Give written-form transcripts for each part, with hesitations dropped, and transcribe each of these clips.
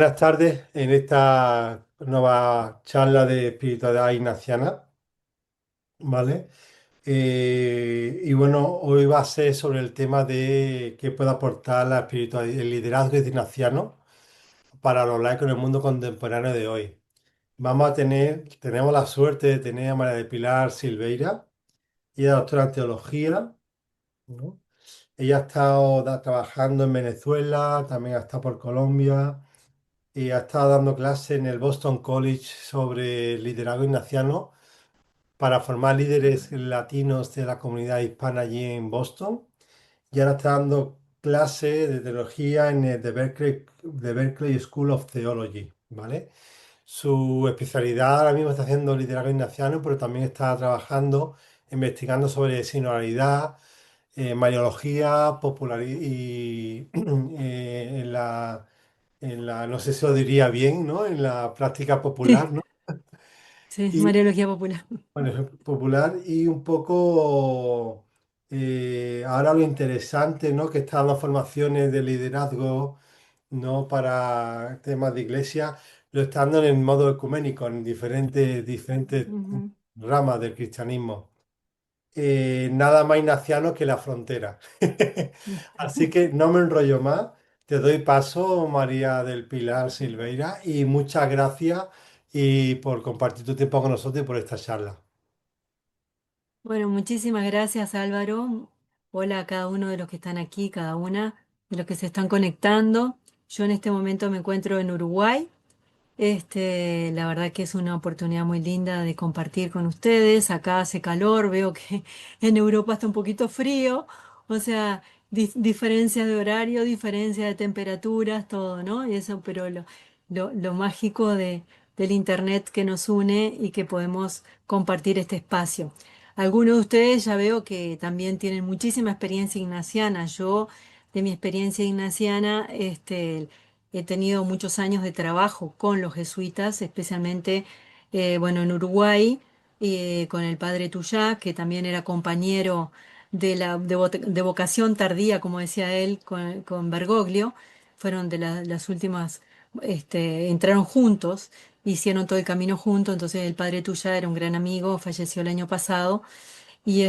Buenas tardes en esta nueva charla de espiritualidad ignaciana, ¿vale? Y bueno, hoy va a ser sobre el tema de qué puede aportar la espiritualidad, el liderazgo ignaciano para los laicos en el mundo contemporáneo de hoy. Tenemos la suerte de tener a María de Pilar Silveira, ella es doctora en teología, ¿no? Ella ha estado trabajando en Venezuela, también ha estado por Colombia y ha estado dando clases en el Boston College sobre liderazgo ignaciano para formar líderes latinos de la comunidad hispana allí en Boston. Y ahora está dando clases de teología en el The Berkeley School of Theology, ¿vale? Su especialidad ahora mismo está haciendo liderazgo ignaciano, pero también está trabajando, investigando sobre sinodalidad, Mariología popular y no sé si lo diría bien, ¿no? En la práctica popular, Sí, ¿no? sí, Y Mariología Popular. bueno, popular y un poco ahora lo interesante, ¿no? Que están las formaciones de liderazgo, ¿no? Para temas de iglesia, lo están dando en modo ecuménico, en diferentes Ujú. ramas del cristianismo. Nada más ignaciano que la frontera. Así que no me enrollo más. Te doy paso, María del Pilar Silveira, y muchas gracias y por compartir tu tiempo con nosotros y por esta charla. Bueno, muchísimas gracias Álvaro. Hola a cada uno de los que están aquí, cada una de los que se están conectando. Yo en este momento me encuentro en Uruguay. La verdad que es una oportunidad muy linda de compartir con ustedes. Acá hace calor, veo que en Europa está un poquito frío, o sea, diferencia de horario, diferencia de temperaturas, todo, ¿no? Y eso, pero lo mágico del internet que nos une y que podemos compartir este espacio. Algunos de ustedes ya veo que también tienen muchísima experiencia ignaciana. Yo, de mi experiencia ignaciana, he tenido muchos años de trabajo con los jesuitas, especialmente, bueno, en Uruguay, con el padre Tuyá, que también era compañero de vocación tardía, como decía él, con Bergoglio. Fueron de las últimas, entraron juntos, hicieron todo el camino juntos, entonces el padre Tuyá era un gran amigo, falleció el año pasado y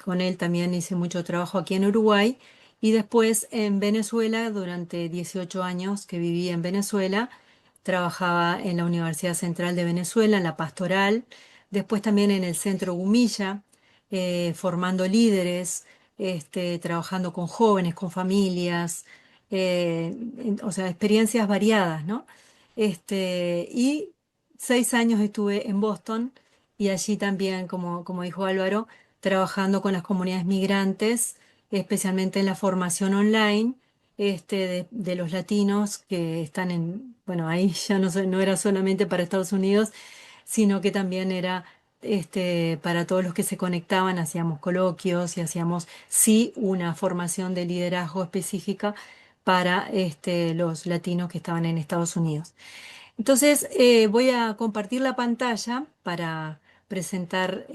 con él también hice mucho trabajo aquí en Uruguay. Y después en Venezuela, durante 18 años que viví en Venezuela, trabajaba en la Universidad Central de Venezuela, en la pastoral, después también en el Centro Gumilla, formando líderes, trabajando con jóvenes, con familias, o sea, experiencias variadas, ¿no? Y 6 años estuve en Boston y allí también, como dijo Álvaro, trabajando con las comunidades migrantes, especialmente en la formación online, de los latinos que están bueno, ahí ya no era solamente para Estados Unidos, sino que también era para todos los que se conectaban, hacíamos coloquios y hacíamos, sí, una formación de liderazgo específica para los latinos que estaban en Estados Unidos. Entonces, voy a compartir la pantalla para presentar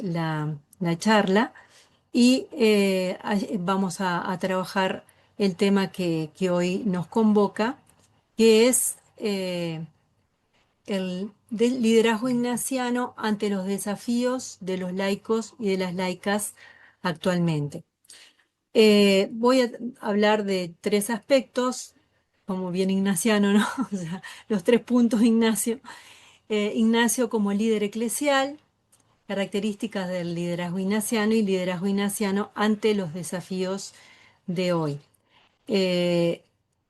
la charla y vamos a trabajar el tema que hoy nos convoca, que es el del liderazgo ignaciano ante los desafíos de los laicos y de las laicas actualmente. Voy a hablar de tres aspectos, como bien ignaciano, ¿no? O sea, los 3 puntos de Ignacio. Ignacio como líder eclesial, características del liderazgo ignaciano y liderazgo ignaciano ante los desafíos de hoy. Eh,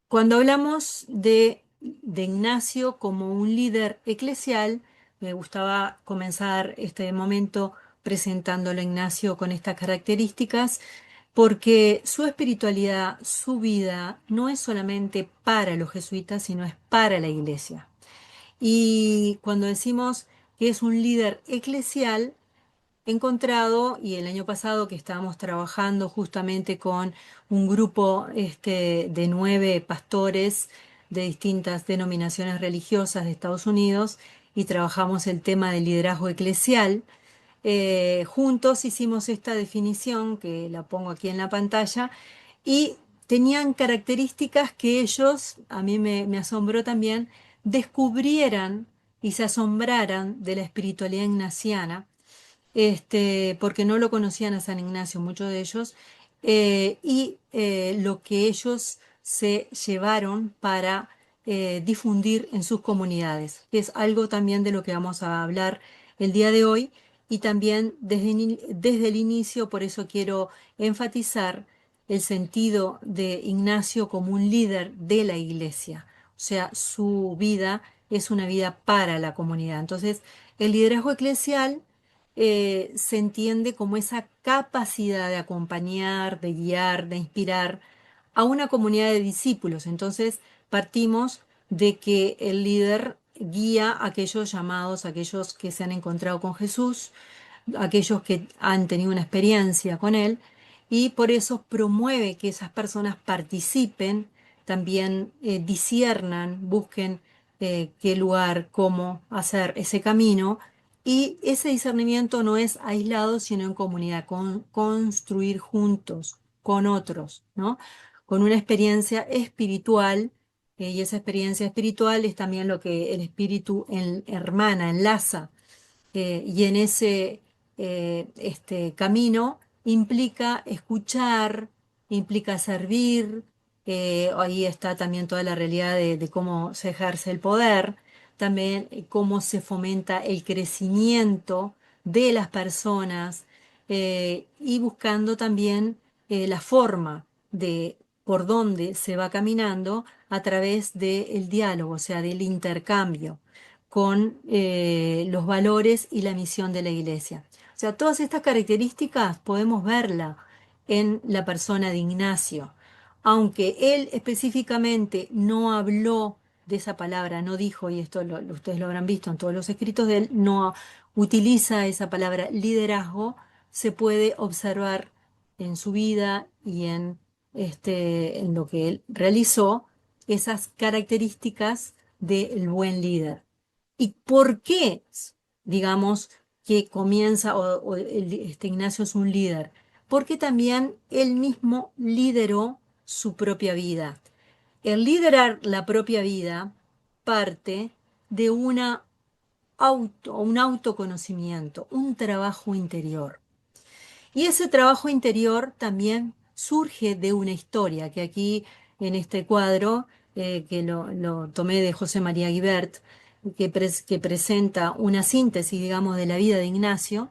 Cuando hablamos de Ignacio como un líder eclesial, me gustaba comenzar este momento presentándolo a Ignacio con estas características, porque su espiritualidad, su vida, no es solamente para los jesuitas, sino es para la iglesia. Y cuando decimos que es un líder eclesial, encontrado, y el año pasado que estábamos trabajando justamente con un grupo de 9 pastores de distintas denominaciones religiosas de Estados Unidos, y trabajamos el tema del liderazgo eclesial, juntos hicimos esta definición, que la pongo aquí en la pantalla, y tenían características que ellos, a mí me asombró también, descubrieran y se asombraran de la espiritualidad ignaciana, porque no lo conocían a San Ignacio, muchos de ellos, y lo que ellos se llevaron para difundir en sus comunidades, que es algo también de lo que vamos a hablar el día de hoy, y también desde el inicio, por eso quiero enfatizar el sentido de Ignacio como un líder de la iglesia, o sea, su vida es una vida para la comunidad. Entonces, el liderazgo eclesial se entiende como esa capacidad de acompañar, de guiar, de inspirar a una comunidad de discípulos. Entonces, partimos de que el líder guía a aquellos llamados, a aquellos que se han encontrado con Jesús, aquellos que han tenido una experiencia con Él, y por eso promueve que esas personas participen, también disiernan, busquen qué lugar, cómo hacer ese camino, y ese discernimiento no es aislado, sino en comunidad, construir juntos, con otros, ¿no? Con una experiencia espiritual, y esa experiencia espiritual es también lo que el espíritu hermana, enlaza, y en ese camino implica escuchar, implica servir, ahí está también toda la realidad de cómo se ejerce el poder, también cómo se fomenta el crecimiento de las personas, y buscando también la forma de por dónde se va caminando a través del diálogo, o sea, del intercambio con los valores y la misión de la iglesia. O sea, todas estas características podemos verla en la persona de Ignacio. Aunque él específicamente no habló de esa palabra, no dijo, y esto ustedes lo habrán visto en todos los escritos de él, no utiliza esa palabra liderazgo, se puede observar en su vida y en lo que él realizó, esas características del buen líder. ¿Y por qué, digamos, que comienza este Ignacio es un líder? Porque también él mismo lideró su propia vida. El liderar la propia vida parte de un autoconocimiento, un trabajo interior. Y ese trabajo interior también surge de una historia, que aquí en este cuadro, que lo tomé de José María Guibert, que presenta una síntesis, digamos, de la vida de Ignacio,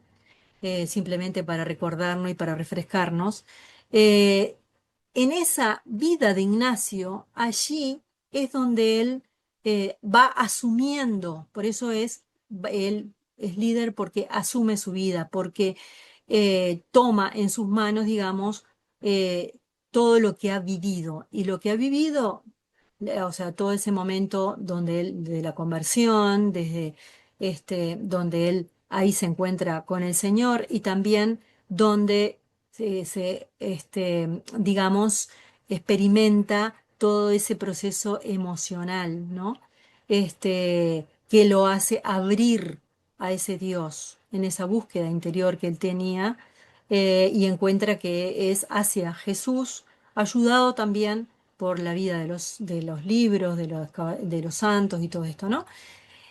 simplemente para recordarnos y para refrescarnos. eh, en esa vida de Ignacio, allí es donde él va asumiendo, por eso él es líder porque asume su vida, porque toma en sus manos, digamos, todo lo que ha vivido. Y lo que ha vivido, o sea, todo ese momento donde él, de la conversión, desde donde él ahí se encuentra con el Señor y también donde digamos, experimenta todo ese proceso emocional, ¿no? Que lo hace abrir a ese Dios en esa búsqueda interior que él tenía, y encuentra que es hacia Jesús, ayudado también por la vida de los libros, de los santos y todo esto, ¿no?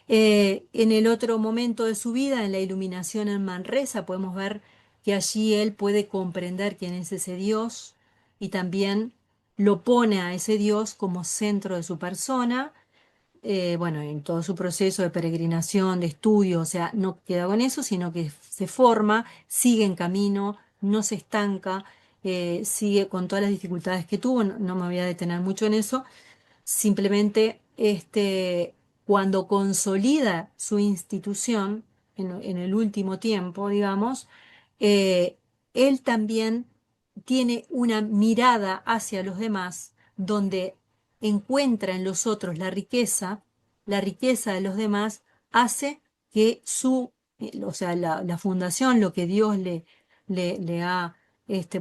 En el otro momento de su vida, en la iluminación en Manresa, podemos ver que allí él puede comprender quién es ese Dios y también lo pone a ese Dios como centro de su persona, bueno, en todo su proceso de peregrinación, de estudio, o sea, no queda con eso, sino que se forma, sigue en camino, no se estanca, sigue con todas las dificultades que tuvo, no me voy a detener mucho en eso. Simplemente cuando consolida su institución en el último tiempo, digamos, eh, él también tiene una mirada hacia los demás donde encuentra en los otros la riqueza de los demás hace que o sea, la fundación, lo que Dios le ha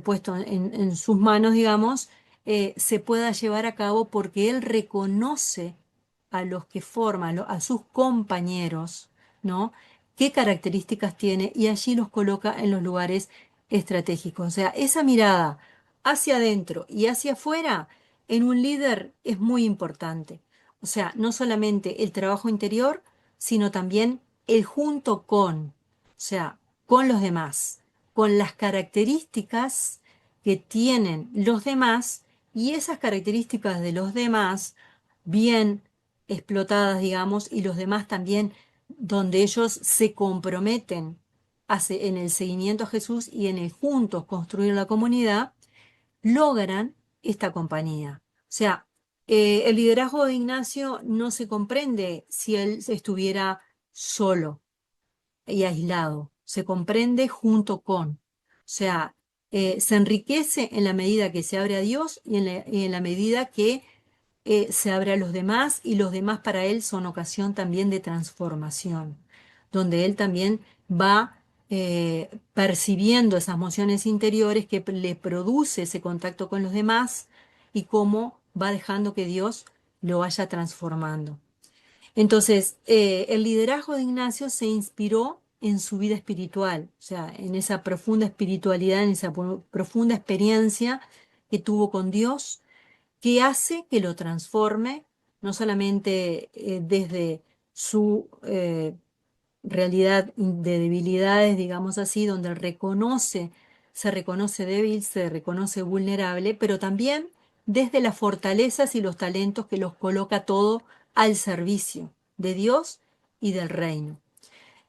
puesto en sus manos, digamos, se pueda llevar a cabo porque él reconoce a los que forman, a sus compañeros, ¿no? ¿Qué características tiene? Y allí los coloca en los lugares estratégicos. O sea, esa mirada hacia adentro y hacia afuera en un líder es muy importante. O sea, no solamente el trabajo interior, sino también el junto con, o sea, con los demás, con las características que tienen los demás y esas características de los demás bien explotadas, digamos, y los demás también donde ellos se comprometen en el seguimiento a Jesús y en el juntos construir la comunidad, logran esta compañía. O sea, el liderazgo de Ignacio no se comprende si él estuviera solo y aislado, se comprende junto con. O sea, se enriquece en la medida que se abre a Dios y en la medida que se abre a los demás y los demás para él son ocasión también de transformación, donde él también va percibiendo esas mociones interiores que le produce ese contacto con los demás y cómo va dejando que Dios lo vaya transformando. Entonces, el liderazgo de Ignacio se inspiró en su vida espiritual, o sea, en esa profunda espiritualidad, en esa profunda experiencia que tuvo con Dios que hace que lo transforme, no solamente desde su realidad de debilidades, digamos así, donde él se reconoce débil, se reconoce vulnerable, pero también desde las fortalezas y los talentos que los coloca todo al servicio de Dios y del reino.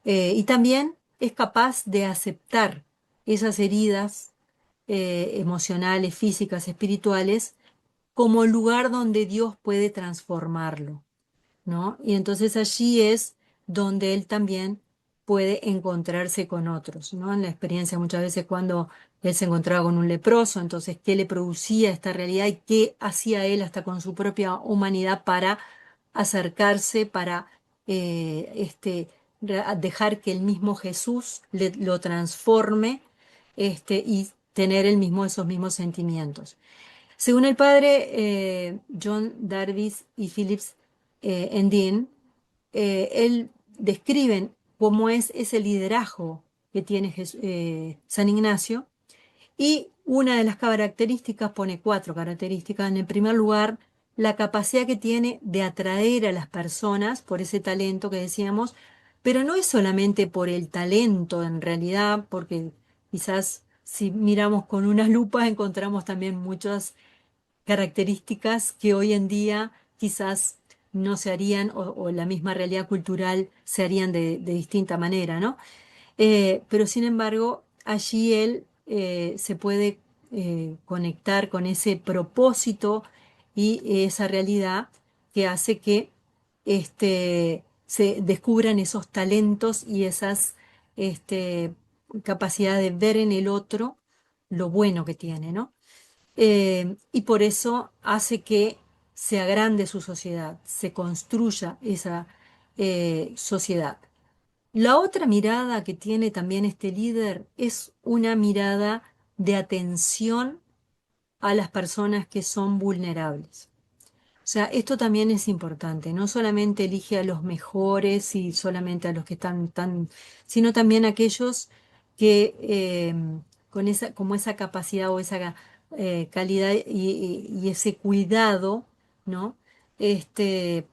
Y también es capaz de aceptar esas heridas emocionales, físicas, espirituales, como lugar donde Dios puede transformarlo, ¿no? Y entonces allí es donde él también puede encontrarse con otros, ¿no? En la experiencia muchas veces cuando él se encontraba con un leproso, entonces qué le producía esta realidad y qué hacía él hasta con su propia humanidad para acercarse, para dejar que el mismo Jesús lo transforme y tener el mismo, esos mismos sentimientos. Según el padre John Darvis y Phillips Endin, él describen cómo es ese liderazgo que tiene San Ignacio y una de las características, pone cuatro características. En el primer lugar, la capacidad que tiene de atraer a las personas por ese talento que decíamos, pero no es solamente por el talento en realidad, porque quizás si miramos con unas lupas encontramos también muchas características que hoy en día quizás no se harían o la misma realidad cultural se harían de distinta manera, ¿no? Pero sin embargo, allí él se puede conectar con ese propósito y esa realidad que hace que se descubran esos talentos y esas capacidades de ver en el otro lo bueno que tiene, ¿no? Y por eso hace que se agrande su sociedad, se construya esa sociedad. La otra mirada que tiene también este líder es una mirada de atención a las personas que son vulnerables. O sea, esto también es importante, no solamente elige a los mejores y solamente a los que están tan, sino también a aquellos que con esa, como esa capacidad o esa calidad y ese cuidado, ¿no?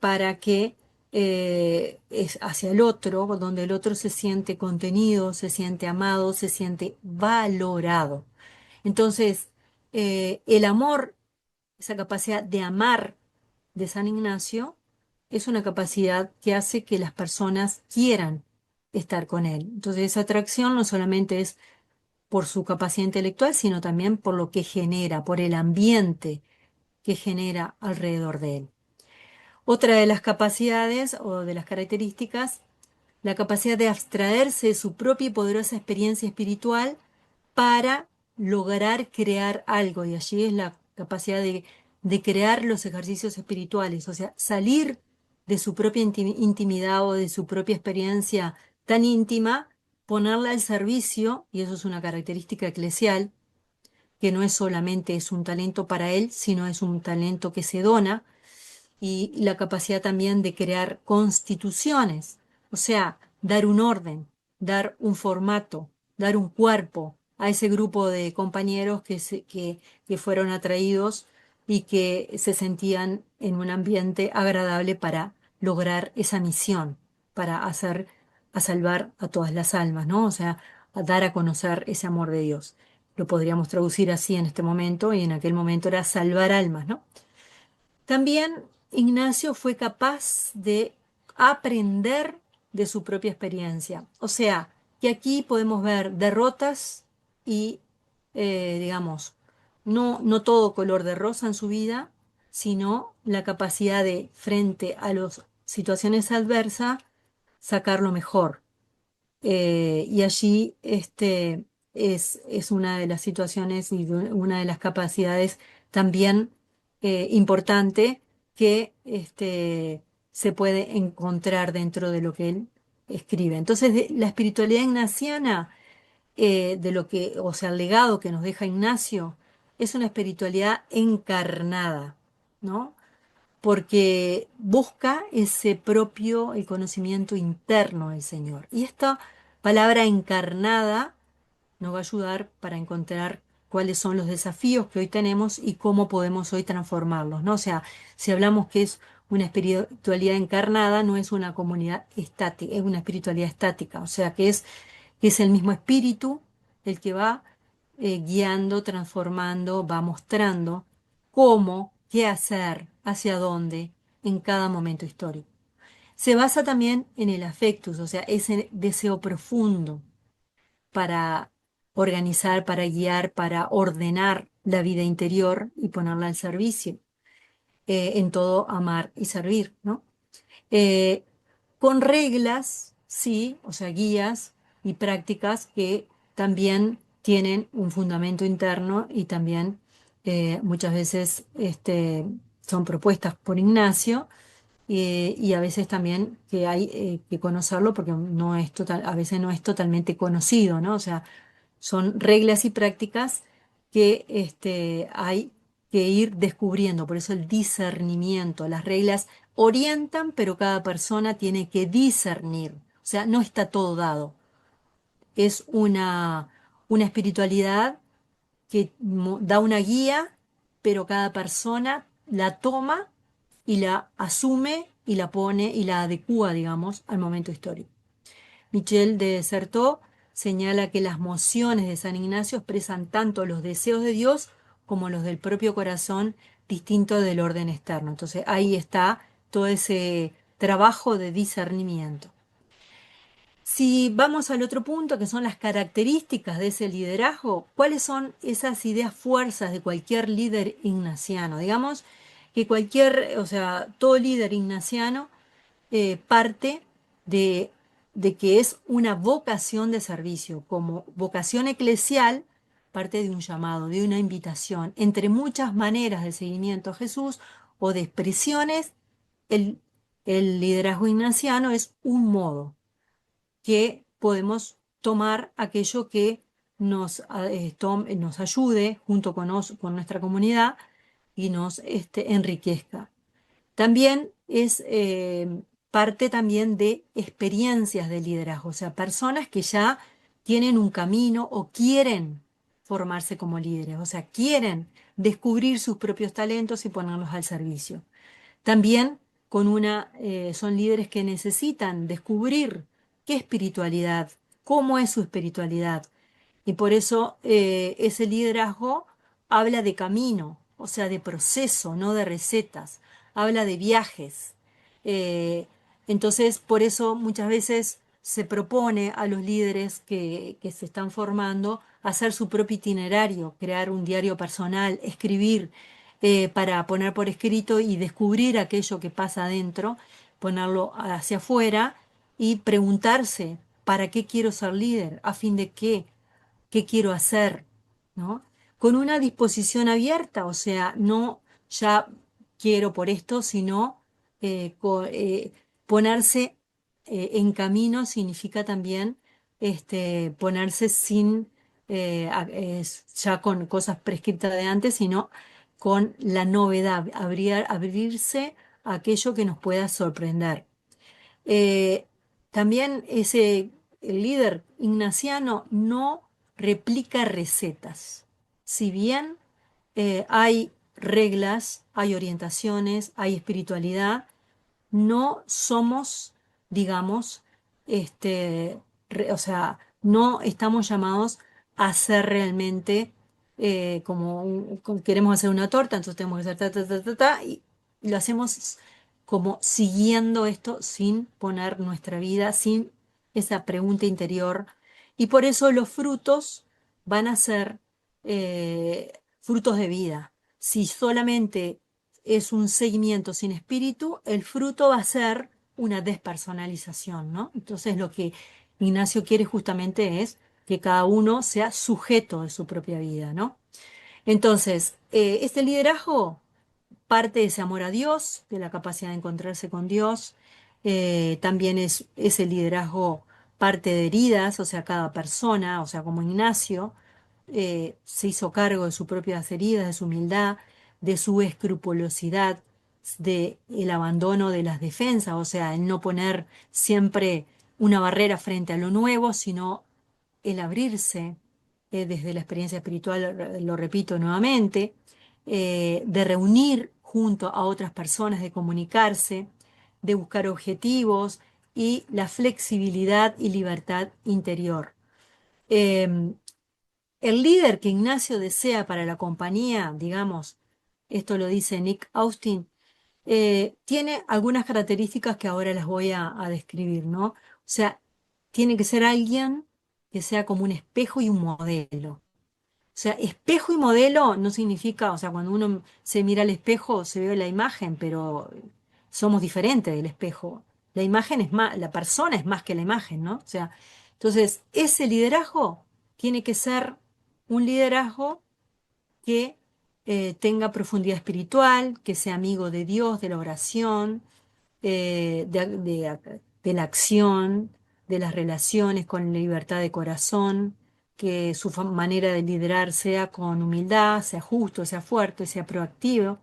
Para que es hacia el otro, donde el otro se siente contenido, se siente amado, se siente valorado. Entonces, el amor, esa capacidad de amar de San Ignacio es una capacidad que hace que las personas quieran estar con él. Entonces esa atracción no solamente es por su capacidad intelectual, sino también por lo que genera, por el ambiente que genera alrededor de él. Otra de las capacidades o de las características, la capacidad de abstraerse de su propia y poderosa experiencia espiritual para lograr crear algo. Y allí es la capacidad de crear los ejercicios espirituales, o sea, salir de su propia intimidad o de su propia experiencia tan íntima, ponerla al servicio, y eso es una característica eclesial, que no es solamente es un talento para él, sino es un talento que se dona, y la capacidad también de crear constituciones, o sea, dar un orden, dar un formato, dar un cuerpo a ese grupo de compañeros que fueron atraídos y que se sentían en un ambiente agradable para lograr esa misión, para a salvar a todas las almas, ¿no? O sea, a dar a conocer ese amor de Dios. Lo podríamos traducir así en este momento y en aquel momento era salvar almas, ¿no? También Ignacio fue capaz de aprender de su propia experiencia. O sea, que aquí podemos ver derrotas y, digamos, no todo color de rosa en su vida, sino la capacidad de, frente a las situaciones adversas, sacar lo mejor. Y allí es una de las situaciones y una de las capacidades también importante que se puede encontrar dentro de lo que él escribe. Entonces, la espiritualidad ignaciana, de lo que, o sea, el legado que nos deja Ignacio, es una espiritualidad encarnada, ¿no? Porque busca ese propio, el conocimiento interno del Señor. Y esta palabra encarnada nos va a ayudar para encontrar cuáles son los desafíos que hoy tenemos y cómo podemos hoy transformarlos, ¿no? O sea, si hablamos que es una espiritualidad encarnada, no es una comunidad estática, es una espiritualidad estática, o sea, que es el mismo espíritu el que va guiando, transformando, va mostrando cómo, qué hacer, hacia dónde en cada momento histórico. Se basa también en el affectus, o sea, ese deseo profundo para organizar, para guiar, para ordenar la vida interior y ponerla al servicio, en todo amar y servir, ¿no? Eh, con reglas, sí, o sea, guías y prácticas que también tienen un fundamento interno y también muchas veces son propuestas por Ignacio, y a veces también que hay que conocerlo porque no es a veces no es totalmente conocido, ¿no? O sea, son reglas y prácticas que hay que ir descubriendo, por eso el discernimiento. Las reglas orientan, pero cada persona tiene que discernir. O sea, no está todo dado. Es una espiritualidad que da una guía, pero cada persona la toma y la asume y la pone y la adecúa, digamos, al momento histórico. Michel de Certeau señala que las mociones de San Ignacio expresan tanto los deseos de Dios como los del propio corazón, distinto del orden externo. Entonces ahí está todo ese trabajo de discernimiento. Si vamos al otro punto, que son las características de ese liderazgo, ¿cuáles son esas ideas fuerzas de cualquier líder ignaciano? Digamos que o sea, todo líder ignaciano parte de, de que es una vocación de servicio, como vocación eclesial, parte de un llamado, de una invitación, entre muchas maneras de seguimiento a Jesús o de expresiones, el, el liderazgo ignaciano es un modo que podemos tomar aquello que nos ayude junto con nuestra comunidad y nos enriquezca. También es parte también de experiencias de liderazgo, o sea, personas que ya tienen un camino o quieren formarse como líderes, o sea, quieren descubrir sus propios talentos y ponerlos al servicio. También son líderes que necesitan descubrir qué espiritualidad, cómo es su espiritualidad. Y por eso ese liderazgo habla de camino, o sea, de proceso, no de recetas, habla de viajes. Eh, entonces, por eso muchas veces se propone a los líderes que se están formando hacer su propio itinerario, crear un diario personal, escribir para poner por escrito y descubrir aquello que pasa adentro, ponerlo hacia afuera y preguntarse, ¿para qué quiero ser líder? ¿A fin de qué? ¿Qué quiero hacer? ¿No? Con una disposición abierta, o sea, no ya quiero por esto, sino ponerse en camino significa también ponerse sin ya con cosas prescritas de antes, sino con la novedad, abrirse a aquello que nos pueda sorprender. Eh, también el líder ignaciano no replica recetas. Si bien hay reglas, hay orientaciones, hay espiritualidad, no somos, digamos, este, o sea, no estamos llamados a ser realmente queremos hacer una torta, entonces tenemos que hacer ta, ta, ta, ta, ta, y lo hacemos como siguiendo esto sin poner nuestra vida, sin esa pregunta interior. Y por eso los frutos van a ser frutos de vida. Si solamente es un seguimiento sin espíritu, el fruto va a ser una despersonalización, ¿no? Entonces lo que Ignacio quiere justamente es que cada uno sea sujeto de su propia vida, ¿no? Entonces, este liderazgo parte de ese amor a Dios, de la capacidad de encontrarse con Dios, también es ese liderazgo parte de heridas, o sea, cada persona, o sea, como Ignacio, se hizo cargo de sus propias heridas, de su humildad, de su escrupulosidad, de el abandono de las defensas, o sea, el no poner siempre una barrera frente a lo nuevo, sino el abrirse desde la experiencia espiritual, lo repito nuevamente, de reunir junto a otras personas, de comunicarse, de buscar objetivos y la flexibilidad y libertad interior. Eh, el líder que Ignacio desea para la compañía, digamos, esto lo dice Nick Austin, tiene algunas características que ahora las voy a describir, ¿no? O sea, tiene que ser alguien que sea como un espejo y un modelo. O sea, espejo y modelo no significa, o sea, cuando uno se mira al espejo se ve la imagen, pero somos diferentes del espejo. La imagen es más, la persona es más que la imagen, ¿no? O sea, entonces, ese liderazgo tiene que ser un liderazgo que tenga profundidad espiritual, que sea amigo de Dios, de la oración, de la acción, de las relaciones con libertad de corazón, que su manera de liderar sea con humildad, sea justo, sea fuerte, sea proactivo.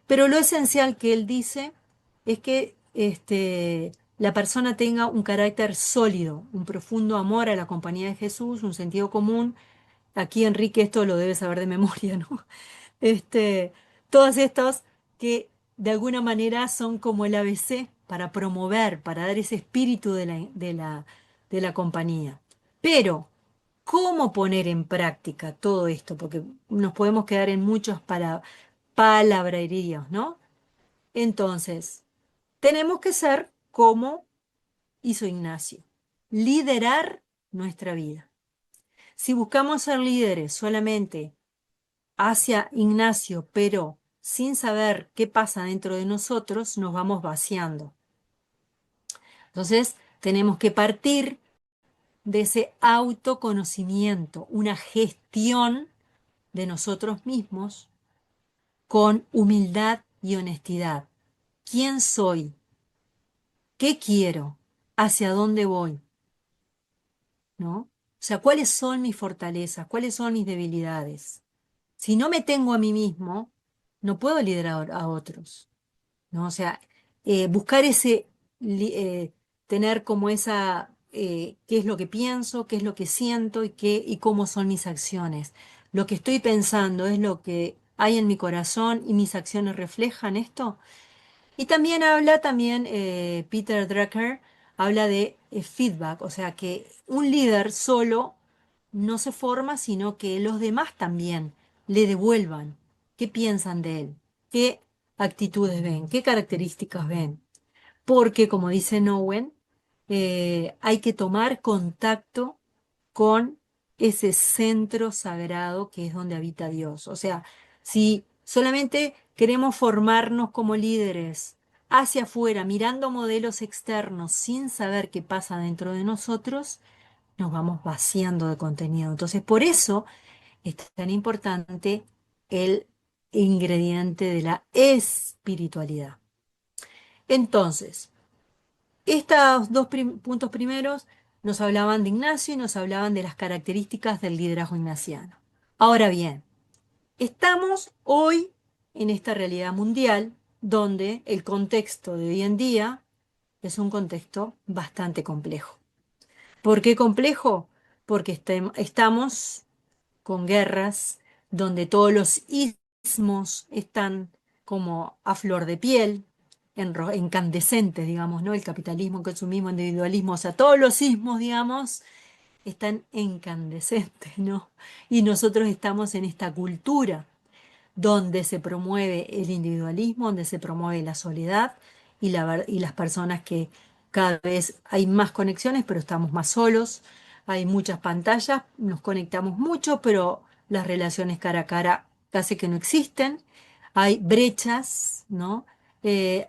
Pero lo esencial que él dice es que la persona tenga un carácter sólido, un profundo amor a la compañía de Jesús, un sentido común. Aquí Enrique esto lo debe saber de memoria, ¿no? Este, todas estas que de alguna manera son como el ABC para promover, para dar ese espíritu de la compañía. Pero, ¿cómo poner en práctica todo esto? Porque nos podemos quedar en muchos palabreríos, ¿no? Entonces, tenemos que ser como hizo Ignacio, liderar nuestra vida. Si buscamos ser líderes solamente hacia Ignacio, pero sin saber qué pasa dentro de nosotros, nos vamos vaciando. Entonces, tenemos que partir de ese autoconocimiento, una gestión de nosotros mismos con humildad y honestidad. ¿Quién soy? ¿Qué quiero? ¿Hacia dónde voy? ¿No? O sea, ¿cuáles son mis fortalezas? ¿Cuáles son mis debilidades? Si no me tengo a mí mismo, no puedo liderar a otros. ¿No? O sea, buscar tener como qué es lo que pienso, qué es lo que siento y cómo son mis acciones. Lo que estoy pensando es lo que hay en mi corazón y mis acciones reflejan esto. Y también Peter Drucker, habla de feedback, o sea, que un líder solo no se forma, sino que los demás también le devuelvan qué piensan de él, qué actitudes ven, qué características ven. Porque, como dice Nowen, hay que tomar contacto con ese centro sagrado que es donde habita Dios. O sea, si solamente queremos formarnos como líderes hacia afuera, mirando modelos externos sin saber qué pasa dentro de nosotros, nos vamos vaciando de contenido. Entonces, por eso es tan importante el ingrediente de la espiritualidad. Entonces, estos puntos primeros nos hablaban de Ignacio y nos hablaban de las características del liderazgo ignaciano. Ahora bien, estamos hoy en esta realidad mundial donde el contexto de hoy en día es un contexto bastante complejo. ¿Por qué complejo? porque estamos con guerras donde todos los ismos están como a flor de piel, incandescentes, digamos, ¿no? El capitalismo, el consumismo, el individualismo, o sea, todos los ismos, digamos, están incandescentes, ¿no? Y nosotros estamos en esta cultura donde se promueve el individualismo, donde se promueve la soledad y las personas que cada vez hay más conexiones, pero estamos más solos, hay muchas pantallas, nos conectamos mucho, pero las relaciones cara a cara casi que no existen, hay brechas, ¿no? Eh,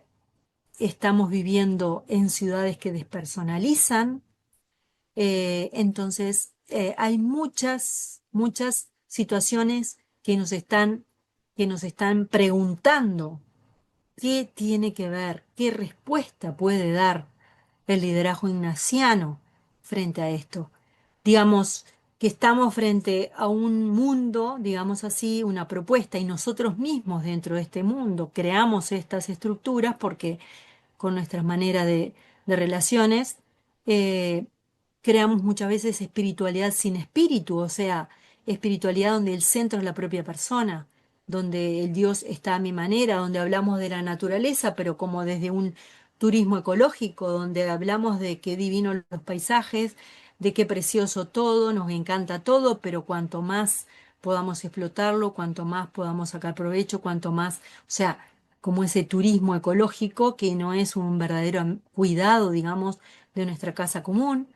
Estamos viviendo en ciudades que despersonalizan, entonces hay muchas situaciones que nos están preguntando qué tiene que ver, qué respuesta puede dar el liderazgo ignaciano frente a esto. Digamos que estamos frente a un mundo, digamos así, una propuesta, y nosotros mismos dentro de este mundo creamos estas estructuras porque con nuestras maneras de relaciones, eh, creamos muchas veces espiritualidad sin espíritu, o sea, espiritualidad donde el centro es la propia persona, donde el Dios está a mi manera, donde hablamos de la naturaleza, pero como desde un turismo ecológico, donde hablamos de qué divino los paisajes, de qué precioso todo, nos encanta todo, pero cuanto más podamos explotarlo, cuanto más podamos sacar provecho, cuanto más, o sea, como ese turismo ecológico que no es un verdadero cuidado, digamos, de nuestra casa común,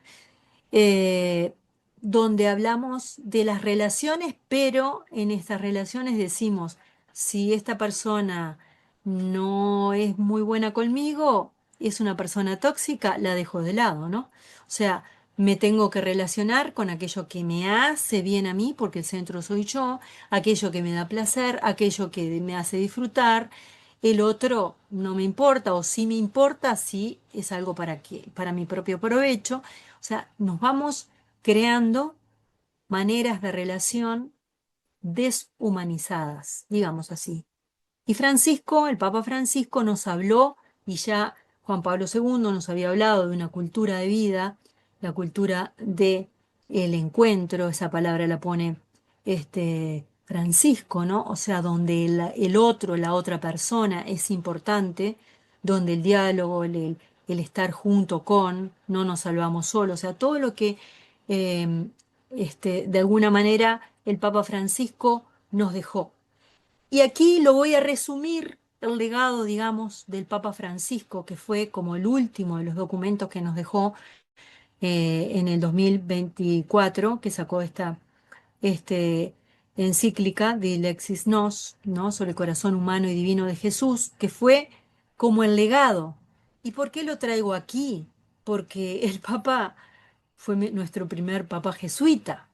eh, donde hablamos de las relaciones, pero en estas relaciones decimos, si esta persona no es muy buena conmigo, es una persona tóxica, la dejo de lado, ¿no? O sea, me tengo que relacionar con aquello que me hace bien a mí, porque el centro soy yo, aquello que me da placer, aquello que me hace disfrutar. El otro no me importa, o sí me importa si es algo para mi propio provecho. O sea, nos vamos creando maneras de relación deshumanizadas, digamos así. Y Francisco, el Papa Francisco, nos habló, y ya Juan Pablo II nos había hablado de una cultura de vida, la cultura de el encuentro, esa palabra la pone Francisco, ¿no? O sea, donde el otro, la otra persona es importante, donde el diálogo, el estar junto con, no nos salvamos solos, o sea, todo lo que de alguna manera el Papa Francisco nos dejó. Y aquí lo voy a resumir, el legado, digamos, del Papa Francisco, que fue como el último de los documentos que nos dejó en el 2024, que sacó esta encíclica de Lexis Nos, ¿no? Sobre el corazón humano y divino de Jesús, que fue como el legado. ¿Y por qué lo traigo aquí? Porque el Papa fue nuestro primer papa jesuita.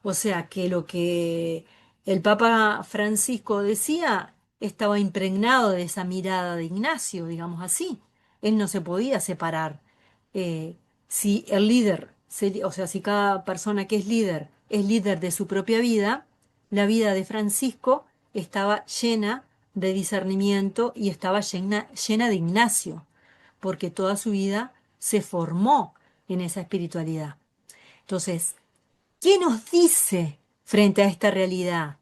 O sea que lo que el Papa Francisco decía estaba impregnado de esa mirada de Ignacio, digamos así. Él no se podía separar. Eh, si el líder, o sea, si cada persona que es líder de su propia vida, la vida de Francisco estaba llena de discernimiento y estaba llena de Ignacio, porque toda su vida se formó en esa espiritualidad. Entonces, ¿qué nos dice frente a esta realidad?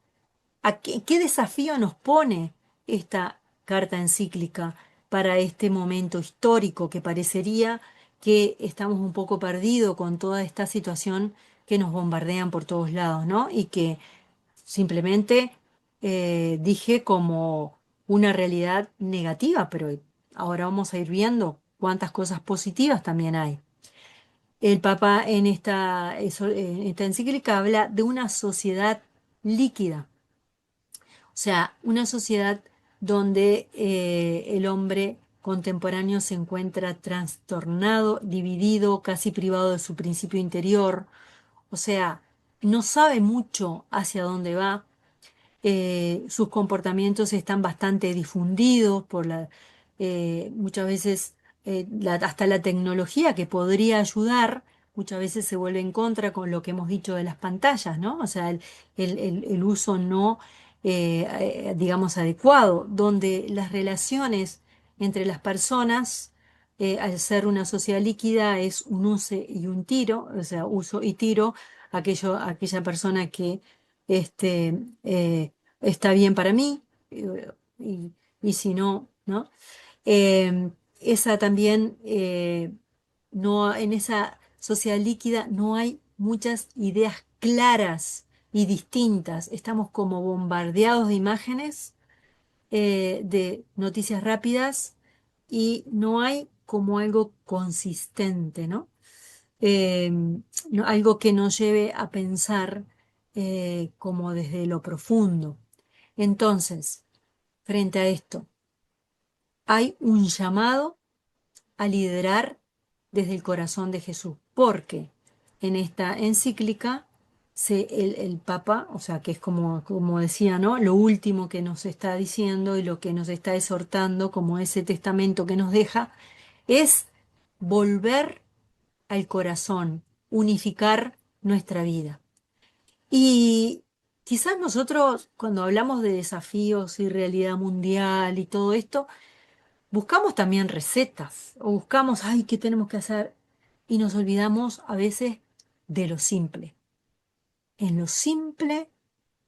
¿Qué desafío nos pone esta carta encíclica para este momento histórico que parecería que estamos un poco perdidos con toda esta situación que nos bombardean por todos lados, ¿no? Y que simplemente dije como una realidad negativa, pero ahora vamos a ir viendo cuántas cosas positivas también hay. El Papa en en esta encíclica habla de una sociedad líquida, o sea, una sociedad donde el hombre contemporáneo se encuentra trastornado, dividido, casi privado de su principio interior, o sea, no sabe mucho hacia dónde va, sus comportamientos están bastante difundidos por muchas veces hasta la tecnología que podría ayudar, muchas veces se vuelve en contra con lo que hemos dicho de las pantallas, ¿no? O sea, el uso no, digamos, adecuado, donde las relaciones entre las personas, al ser una sociedad líquida, es un use y un tiro, o sea, uso y tiro, aquella persona que este, está bien para mí, y, y si no, ¿no? Esa también, no, en esa sociedad líquida no hay muchas ideas claras y distintas. Estamos como bombardeados de imágenes, de noticias rápidas, y no hay como algo consistente, ¿no? Eh, Algo que nos lleve a pensar, como desde lo profundo. Entonces, frente a esto, hay un llamado a liderar desde el corazón de Jesús, porque en esta encíclica el Papa, o sea, que es como decía, ¿no? Lo último que nos está diciendo y lo que nos está exhortando, como ese testamento que nos deja, es volver al corazón, unificar nuestra vida. Y quizás nosotros, cuando hablamos de desafíos y realidad mundial y todo esto, buscamos también recetas o buscamos, ay, ¿qué tenemos que hacer? Y nos olvidamos a veces de lo simple. En lo simple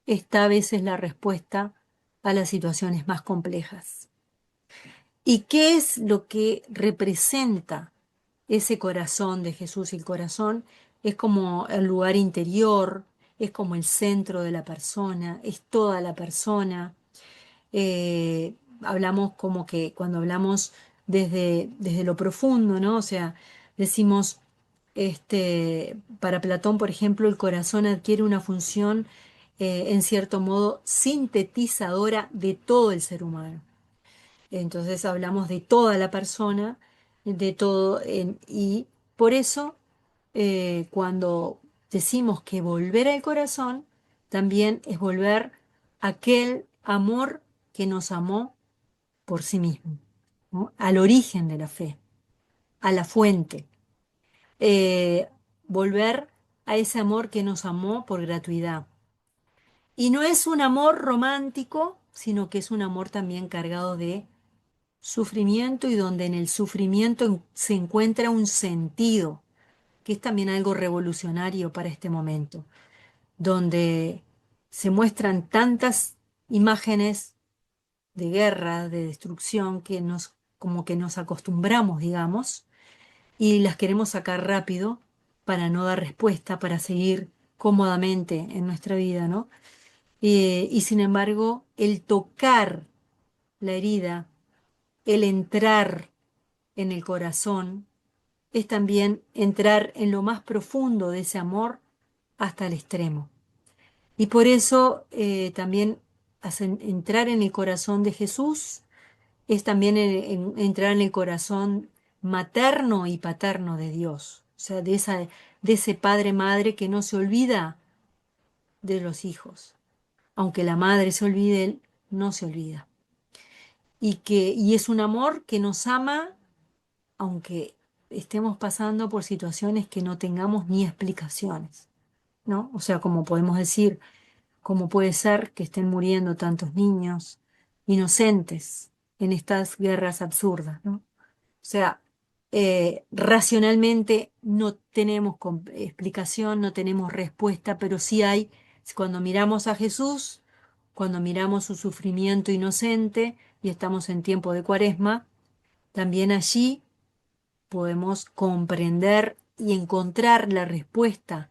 está a veces la respuesta a las situaciones más complejas. ¿Y qué es lo que representa ese corazón de Jesús? El corazón es como el lugar interior, es como el centro de la persona, es toda la persona. Hablamos como que cuando hablamos desde lo profundo, ¿no? O sea, decimos, para Platón, por ejemplo, el corazón adquiere una función, en cierto modo, sintetizadora de todo el ser humano. Entonces hablamos de toda la persona, de todo, y por eso, cuando decimos que volver al corazón, también es volver a aquel amor que nos amó por sí mismo, ¿no? Al origen de la fe, a la fuente. Eh, Volver a ese amor que nos amó por gratuidad. Y no es un amor romántico, sino que es un amor también cargado de sufrimiento, y donde en el sufrimiento se encuentra un sentido, que es también algo revolucionario para este momento, donde se muestran tantas imágenes de guerra, de destrucción, que como que nos acostumbramos, digamos, y las queremos sacar rápido para no dar respuesta, para seguir cómodamente en nuestra vida, ¿no? Y sin embargo, el tocar la herida, el entrar en el corazón, es también entrar en lo más profundo de ese amor hasta el extremo. Y por eso, también entrar en el corazón de Jesús es también entrar en el corazón materno y paterno de Dios. O sea, de ese padre-madre que no se olvida de los hijos. Aunque la madre se olvide, él no se olvida. Y es un amor que nos ama aunque estemos pasando por situaciones que no tengamos ni explicaciones, ¿no? O sea, como podemos decir, ¿cómo puede ser que estén muriendo tantos niños inocentes en estas guerras absurdas, ¿no? O sea, racionalmente no tenemos explicación, no tenemos respuesta, pero sí hay, cuando miramos a Jesús, cuando miramos su sufrimiento inocente y estamos en tiempo de Cuaresma, también allí podemos comprender y encontrar la respuesta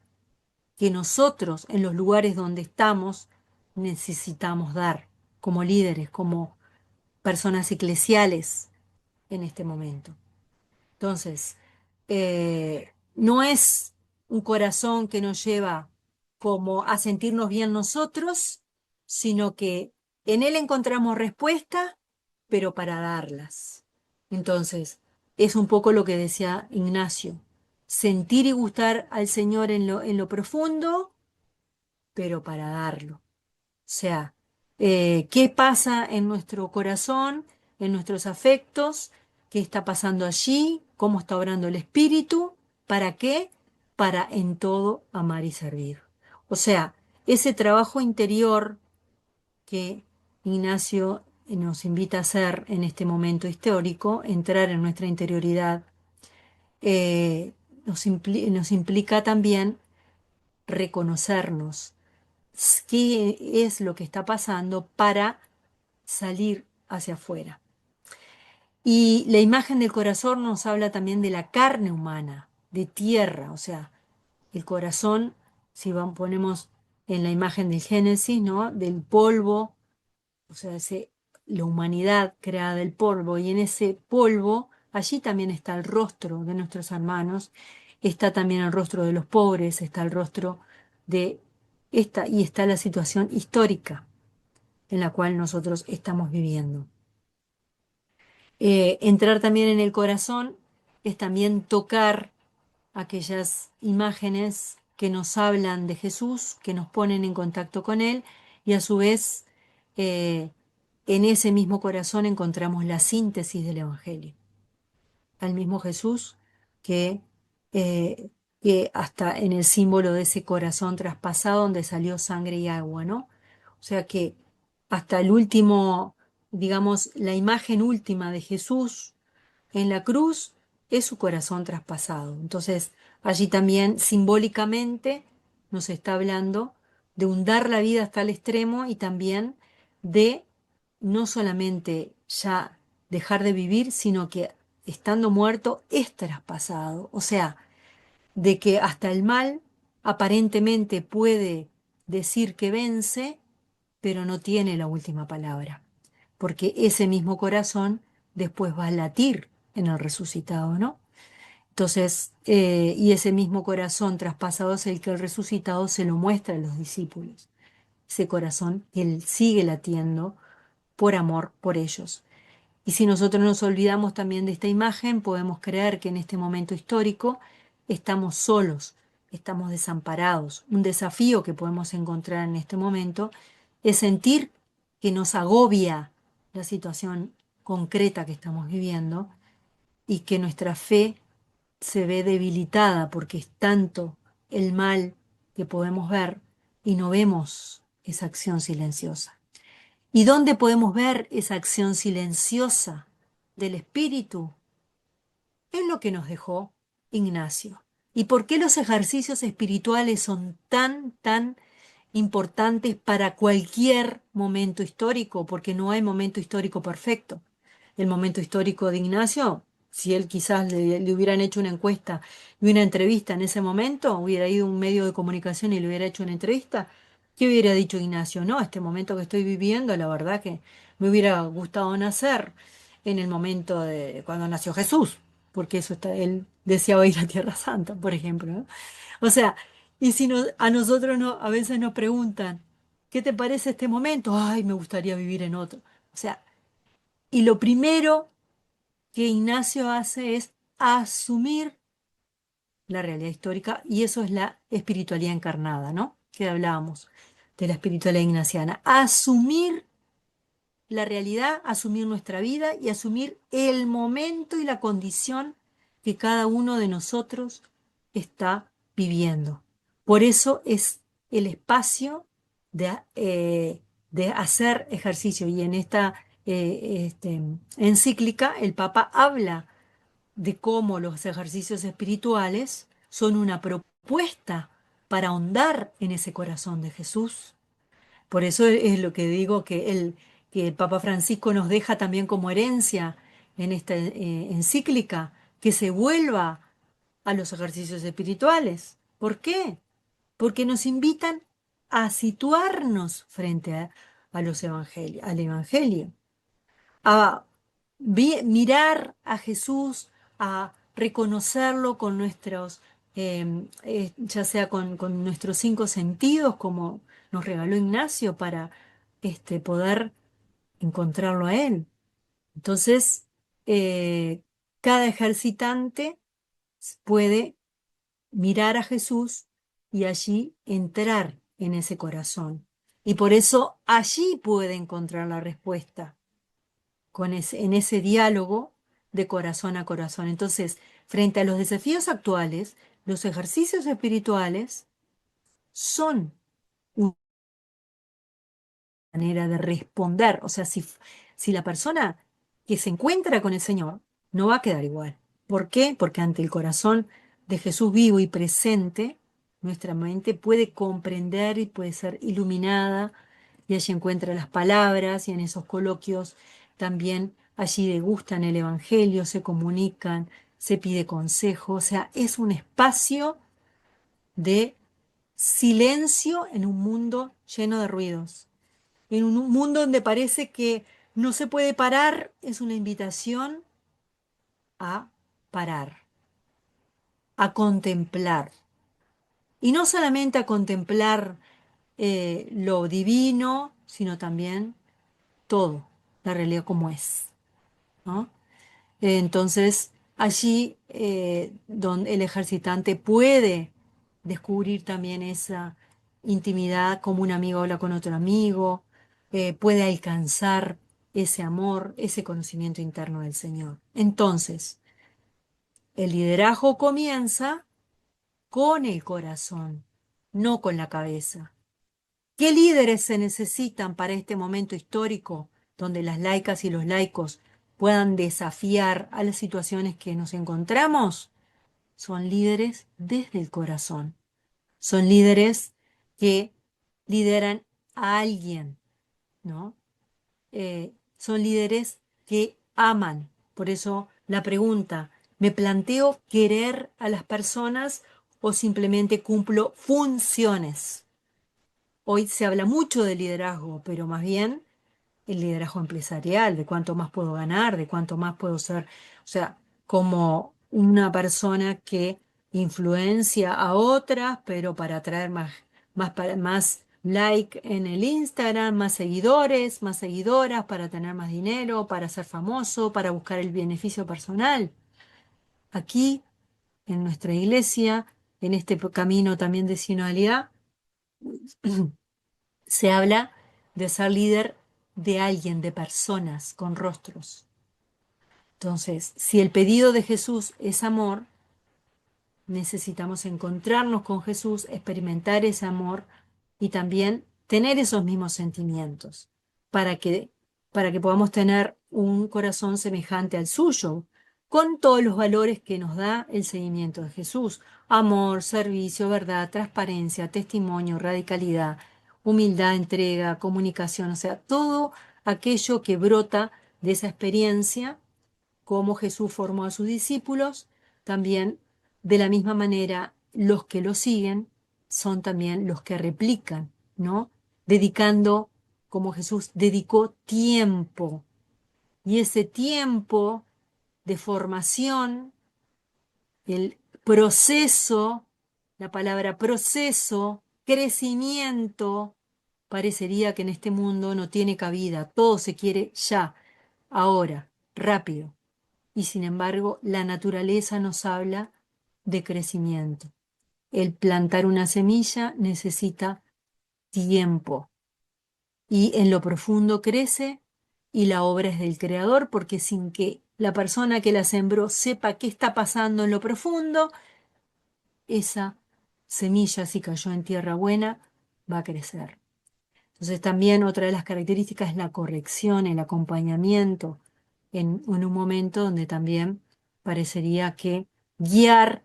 que nosotros, en los lugares donde estamos, necesitamos dar como líderes, como personas eclesiales en este momento. Entonces, no es un corazón que nos lleva como a sentirnos bien nosotros, sino que en él encontramos respuesta, pero para darlas. Entonces, es un poco lo que decía Ignacio: sentir y gustar al Señor en lo profundo, pero para darlo. O sea, ¿qué pasa en nuestro corazón, en nuestros afectos? ¿Qué está pasando allí? ¿Cómo está obrando el Espíritu? ¿Para qué? Para en todo amar y servir. O sea, ese trabajo interior que Ignacio nos invita a hacer en este momento histórico, entrar en nuestra interioridad, nos implica también reconocernos qué es lo que está pasando para salir hacia afuera. Y la imagen del corazón nos habla también de la carne humana, de tierra, o sea, el corazón, si ponemos en la imagen del Génesis, ¿no? Del polvo, o sea, la humanidad creada del polvo, y en ese polvo, allí también está el rostro de nuestros hermanos, está también el rostro de los pobres, está el rostro de esta, y está la situación histórica en la cual nosotros estamos viviendo. Entrar también en el corazón es también tocar aquellas imágenes que nos hablan de Jesús, que nos ponen en contacto con Él, y a su vez eh, en ese mismo corazón encontramos la síntesis del Evangelio. Al mismo Jesús que, eh, que hasta en el símbolo de ese corazón traspasado donde salió sangre y agua, ¿no? O sea que hasta el último, digamos, la imagen última de Jesús en la cruz es su corazón traspasado. Entonces, allí también simbólicamente nos está hablando de un dar la vida hasta el extremo y también de no solamente ya dejar de vivir, sino que estando muerto es traspasado. O sea, de que hasta el mal aparentemente puede decir que vence, pero no tiene la última palabra, porque ese mismo corazón después va a latir en el resucitado, ¿no? Entonces, y ese mismo corazón traspasado es el que el resucitado se lo muestra a los discípulos. Ese corazón, él sigue latiendo por amor por ellos. Y si nosotros nos olvidamos también de esta imagen, podemos creer que en este momento histórico estamos solos, estamos desamparados. Un desafío que podemos encontrar en este momento es sentir que nos agobia la situación concreta que estamos viviendo y que nuestra fe se ve debilitada porque es tanto el mal que podemos ver y no vemos esa acción silenciosa. ¿Y dónde podemos ver esa acción silenciosa del Espíritu? Es lo que nos dejó Ignacio. ¿Y por qué los ejercicios espirituales son tan importantes para cualquier momento histórico? Porque no hay momento histórico perfecto. El momento histórico de Ignacio, si él quizás le hubieran hecho una encuesta y una entrevista en ese momento, hubiera ido a un medio de comunicación y le hubiera hecho una entrevista, ¿qué hubiera dicho Ignacio? No, este momento que estoy viviendo, la verdad que me hubiera gustado nacer en el momento de cuando nació Jesús, porque eso está, él deseaba ir a Tierra Santa, por ejemplo, ¿no? O sea, y si a nosotros no, a veces nos preguntan, ¿qué te parece este momento? Ay, me gustaría vivir en otro. O sea, y lo primero que Ignacio hace es asumir la realidad histórica, y eso es la espiritualidad encarnada, ¿no? Que hablábamos de la espiritualidad ignaciana. Asumir la realidad, asumir nuestra vida y asumir el momento y la condición que cada uno de nosotros está viviendo. Por eso es el espacio de hacer ejercicio. Y en esta encíclica el Papa habla de cómo los ejercicios espirituales son una propuesta para ahondar en ese corazón de Jesús. Por eso es lo que digo que el Papa Francisco nos deja también como herencia en esta encíclica, que se vuelva a los ejercicios espirituales. ¿Por qué? Porque nos invitan a situarnos frente a los evangelios, al Evangelio, a mirar a Jesús, a reconocerlo con nuestros, ya sea con nuestros cinco sentidos, como nos regaló Ignacio, para poder encontrarlo a Él. Entonces, cada ejercitante puede mirar a Jesús y allí entrar en ese corazón. Y por eso allí puede encontrar la respuesta en ese diálogo de corazón a corazón. Entonces, frente a los desafíos actuales, los ejercicios espirituales son una manera de responder. O sea, si la persona que se encuentra con el Señor no va a quedar igual. ¿Por qué? Porque ante el corazón de Jesús vivo y presente, nuestra mente puede comprender y puede ser iluminada, y allí encuentra las palabras, y en esos coloquios también allí degustan el Evangelio, se comunican, se pide consejo, o sea, es un espacio de silencio en un mundo lleno de ruidos. En un mundo donde parece que no se puede parar, es una invitación a parar, a contemplar. Y no solamente a contemplar lo divino, sino también todo, la realidad como es, ¿no? Entonces, allí donde el ejercitante puede descubrir también esa intimidad, como un amigo habla con otro amigo, puede alcanzar ese amor, ese conocimiento interno del Señor. Entonces, el liderazgo comienza con el corazón, no con la cabeza. ¿Qué líderes se necesitan para este momento histórico donde las laicas y los laicos puedan desafiar a las situaciones que nos encontramos? Son líderes desde el corazón. Son líderes que lideran a alguien, ¿no? Son líderes que aman. Por eso la pregunta, ¿me planteo querer a las personas o simplemente cumplo funciones? Hoy se habla mucho de liderazgo, pero más bien el liderazgo empresarial, de cuánto más puedo ganar, de cuánto más puedo ser, o sea, como una persona que influencia a otras, pero para atraer más like en el Instagram, más seguidores, más seguidoras, para tener más dinero, para ser famoso, para buscar el beneficio personal. Aquí, en nuestra iglesia, en este camino también de sinodalidad, se habla de ser líder de alguien, de personas con rostros. Entonces, si el pedido de Jesús es amor, necesitamos encontrarnos con Jesús, experimentar ese amor y también tener esos mismos sentimientos para que, para que podamos tener un corazón semejante al suyo, con todos los valores que nos da el seguimiento de Jesús: amor, servicio, verdad, transparencia, testimonio, radicalidad, humildad, entrega, comunicación, o sea, todo aquello que brota de esa experiencia, como Jesús formó a sus discípulos, también de la misma manera los que lo siguen son también los que replican, ¿no? Dedicando, como Jesús dedicó tiempo, y ese tiempo de formación, el proceso, la palabra proceso, crecimiento, parecería que en este mundo no tiene cabida, todo se quiere ya, ahora, rápido. Y sin embargo, la naturaleza nos habla de crecimiento. El plantar una semilla necesita tiempo, y en lo profundo crece, y la obra es del creador, porque sin que la persona que la sembró sepa qué está pasando en lo profundo, esa semilla, si cayó en tierra buena, va a crecer. Entonces también otra de las características es la corrección, el acompañamiento en un momento donde también parecería que guiar,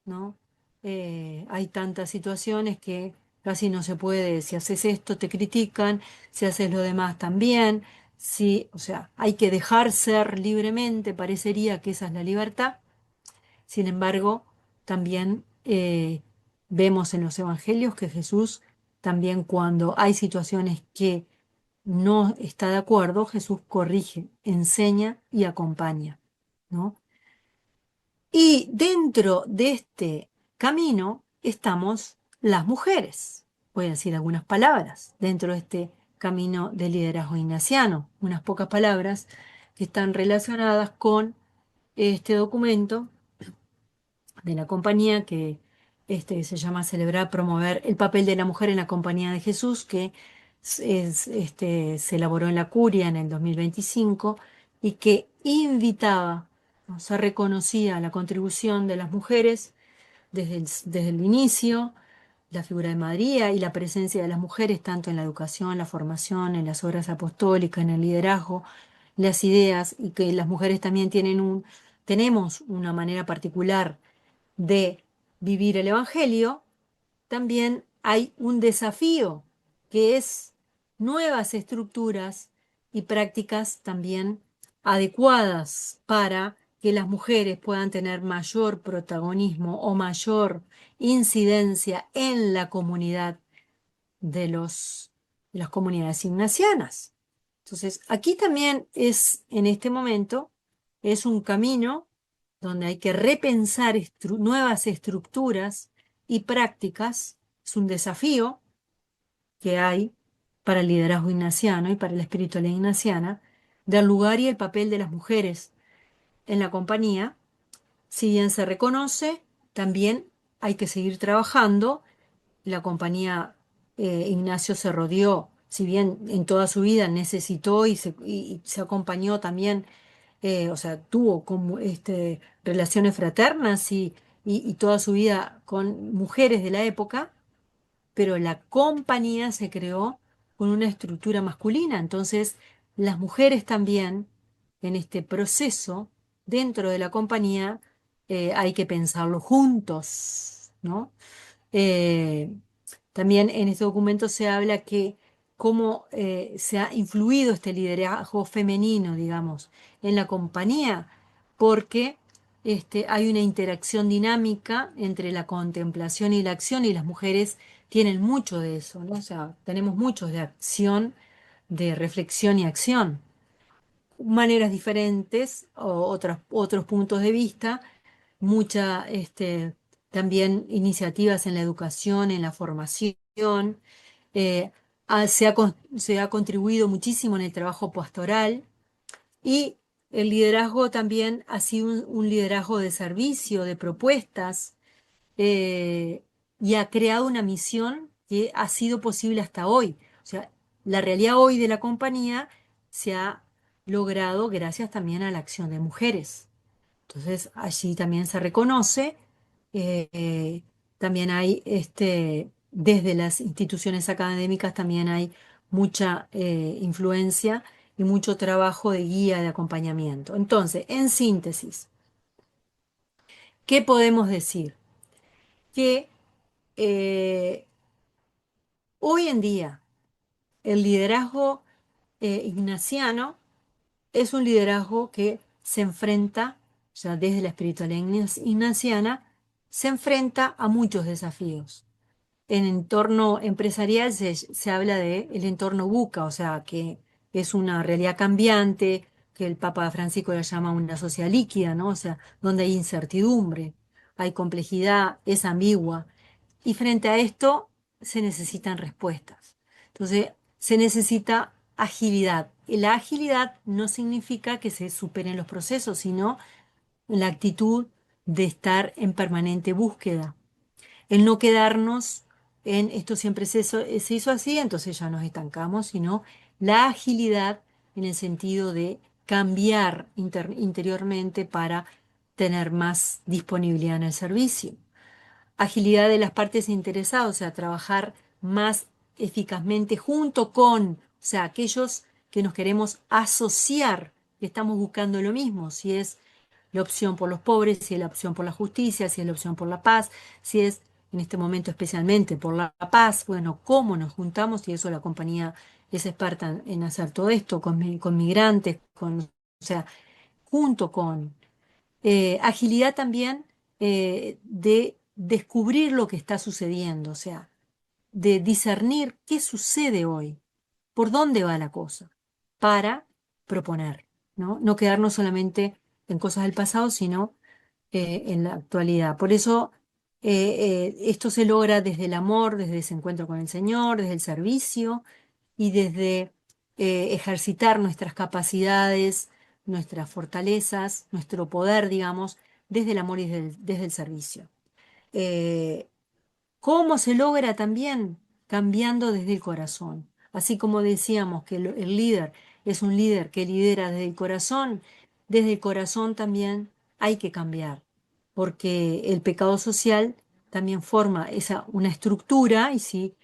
¿no? Hay tantas situaciones que casi no se puede. Si haces esto te critican, si haces lo demás también, si, o sea, hay que dejar ser libremente, parecería que esa es la libertad. Sin embargo, también vemos en los evangelios que Jesús, también cuando hay situaciones que no está de acuerdo, Jesús corrige, enseña y acompaña, ¿no? Y dentro de este camino estamos las mujeres. Voy a decir algunas palabras dentro de este camino de liderazgo ignaciano, unas pocas palabras que están relacionadas con este documento de la compañía que se llama Celebrar, promover el papel de la mujer en la compañía de Jesús, que se elaboró en la Curia en el 2025 y que invitaba, ¿no? Se reconocía la contribución de las mujeres desde el inicio, la figura de María y la presencia de las mujeres tanto en la educación, la formación, en las obras apostólicas, en el liderazgo, las ideas, y que las mujeres también tenemos una manera particular de vivir el Evangelio, también hay un desafío que es nuevas estructuras y prácticas también adecuadas para que las mujeres puedan tener mayor protagonismo o mayor incidencia en la comunidad de de las comunidades ignacianas. Entonces, aquí también es, en este momento, es un camino donde hay que repensar nuevas estructuras y prácticas. Es un desafío que hay para el liderazgo ignaciano y para la espiritualidad ignaciana, del lugar y el papel de las mujeres en la compañía. Si bien se reconoce, también hay que seguir trabajando. La compañía Ignacio se rodeó, si bien en toda su vida necesitó y se acompañó también, o sea, tuvo como, relaciones fraternas y toda su vida con mujeres de la época, pero la compañía se creó con una estructura masculina. Entonces, las mujeres también, en este proceso, dentro de la compañía, hay que pensarlo juntos, ¿no? Eh, También en este documento se habla que cómo se ha influido este liderazgo femenino, digamos, en la compañía, porque hay una interacción dinámica entre la contemplación y la acción, y las mujeres tienen mucho de eso, ¿no? O sea, tenemos mucho de acción, de reflexión y acción. Maneras diferentes, otros puntos de vista, mucha, también iniciativas en la educación, en la formación. eh, se ha contribuido muchísimo en el trabajo pastoral, y el liderazgo también ha sido un liderazgo de servicio, de propuestas, eh, y ha creado una misión que ha sido posible hasta hoy. O sea, la realidad hoy de la compañía se ha logrado gracias también a la acción de mujeres. Entonces, allí también se reconoce, eh, eh, también hay, desde las instituciones académicas también hay mucha influencia y mucho trabajo de guía, de acompañamiento. Entonces, en síntesis, ¿qué podemos decir? Que eh, hoy en día el liderazgo ignaciano es un liderazgo que se enfrenta, ya desde la espiritualidad ignaciana, se enfrenta a muchos desafíos. En entorno empresarial se habla de el entorno buca, o sea, que es una realidad cambiante, que el Papa Francisco la llama una sociedad líquida, ¿no? O sea, donde hay incertidumbre, hay complejidad, es ambigua. Y frente a esto se necesitan respuestas. Entonces, se necesita agilidad. Y la agilidad no significa que se superen los procesos, sino la actitud de estar en permanente búsqueda, el no quedarnos en esto siempre se hizo así, entonces ya nos estancamos, sino la agilidad en el sentido de cambiar interiormente para tener más disponibilidad en el servicio. Agilidad de las partes interesadas, o sea, trabajar más eficazmente junto con, o sea, aquellos que nos queremos asociar, que estamos buscando lo mismo, si es la opción por los pobres, si es la opción por la justicia, si es la opción por la paz, si es en este momento especialmente por la paz. Bueno, cómo nos juntamos, y eso la compañía es experta en hacer todo esto, con migrantes, o sea, junto con agilidad también de descubrir lo que está sucediendo, o sea, de discernir qué sucede hoy, por dónde va la cosa, para proponer, ¿no? No quedarnos solamente en cosas del pasado, sino en la actualidad. Por eso esto se logra desde el amor, desde ese encuentro con el Señor, desde el servicio y desde ejercitar nuestras capacidades, nuestras fortalezas, nuestro poder, digamos, desde el amor y desde el servicio. Eh, ¿Cómo se logra también? Cambiando desde el corazón. Así como decíamos que el líder es un líder que lidera desde el corazón también hay que cambiar, porque el pecado social también forma una estructura, y si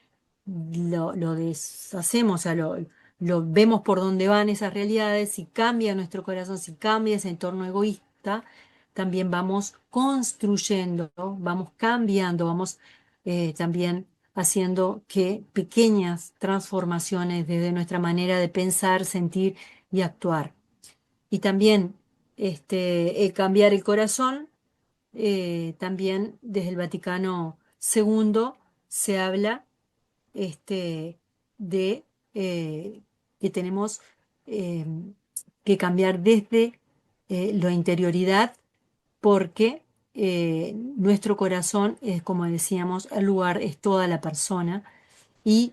lo deshacemos, o sea, lo vemos por dónde van esas realidades, si cambia nuestro corazón, si cambia ese entorno egoísta, también vamos construyendo, ¿no? Vamos cambiando, vamos también haciendo que pequeñas transformaciones desde nuestra manera de pensar, sentir y actuar. Y también el cambiar el corazón, también desde el Vaticano II se habla de que tenemos eh, que cambiar desde la interioridad porque nuestro corazón es, como decíamos, el lugar es toda la persona y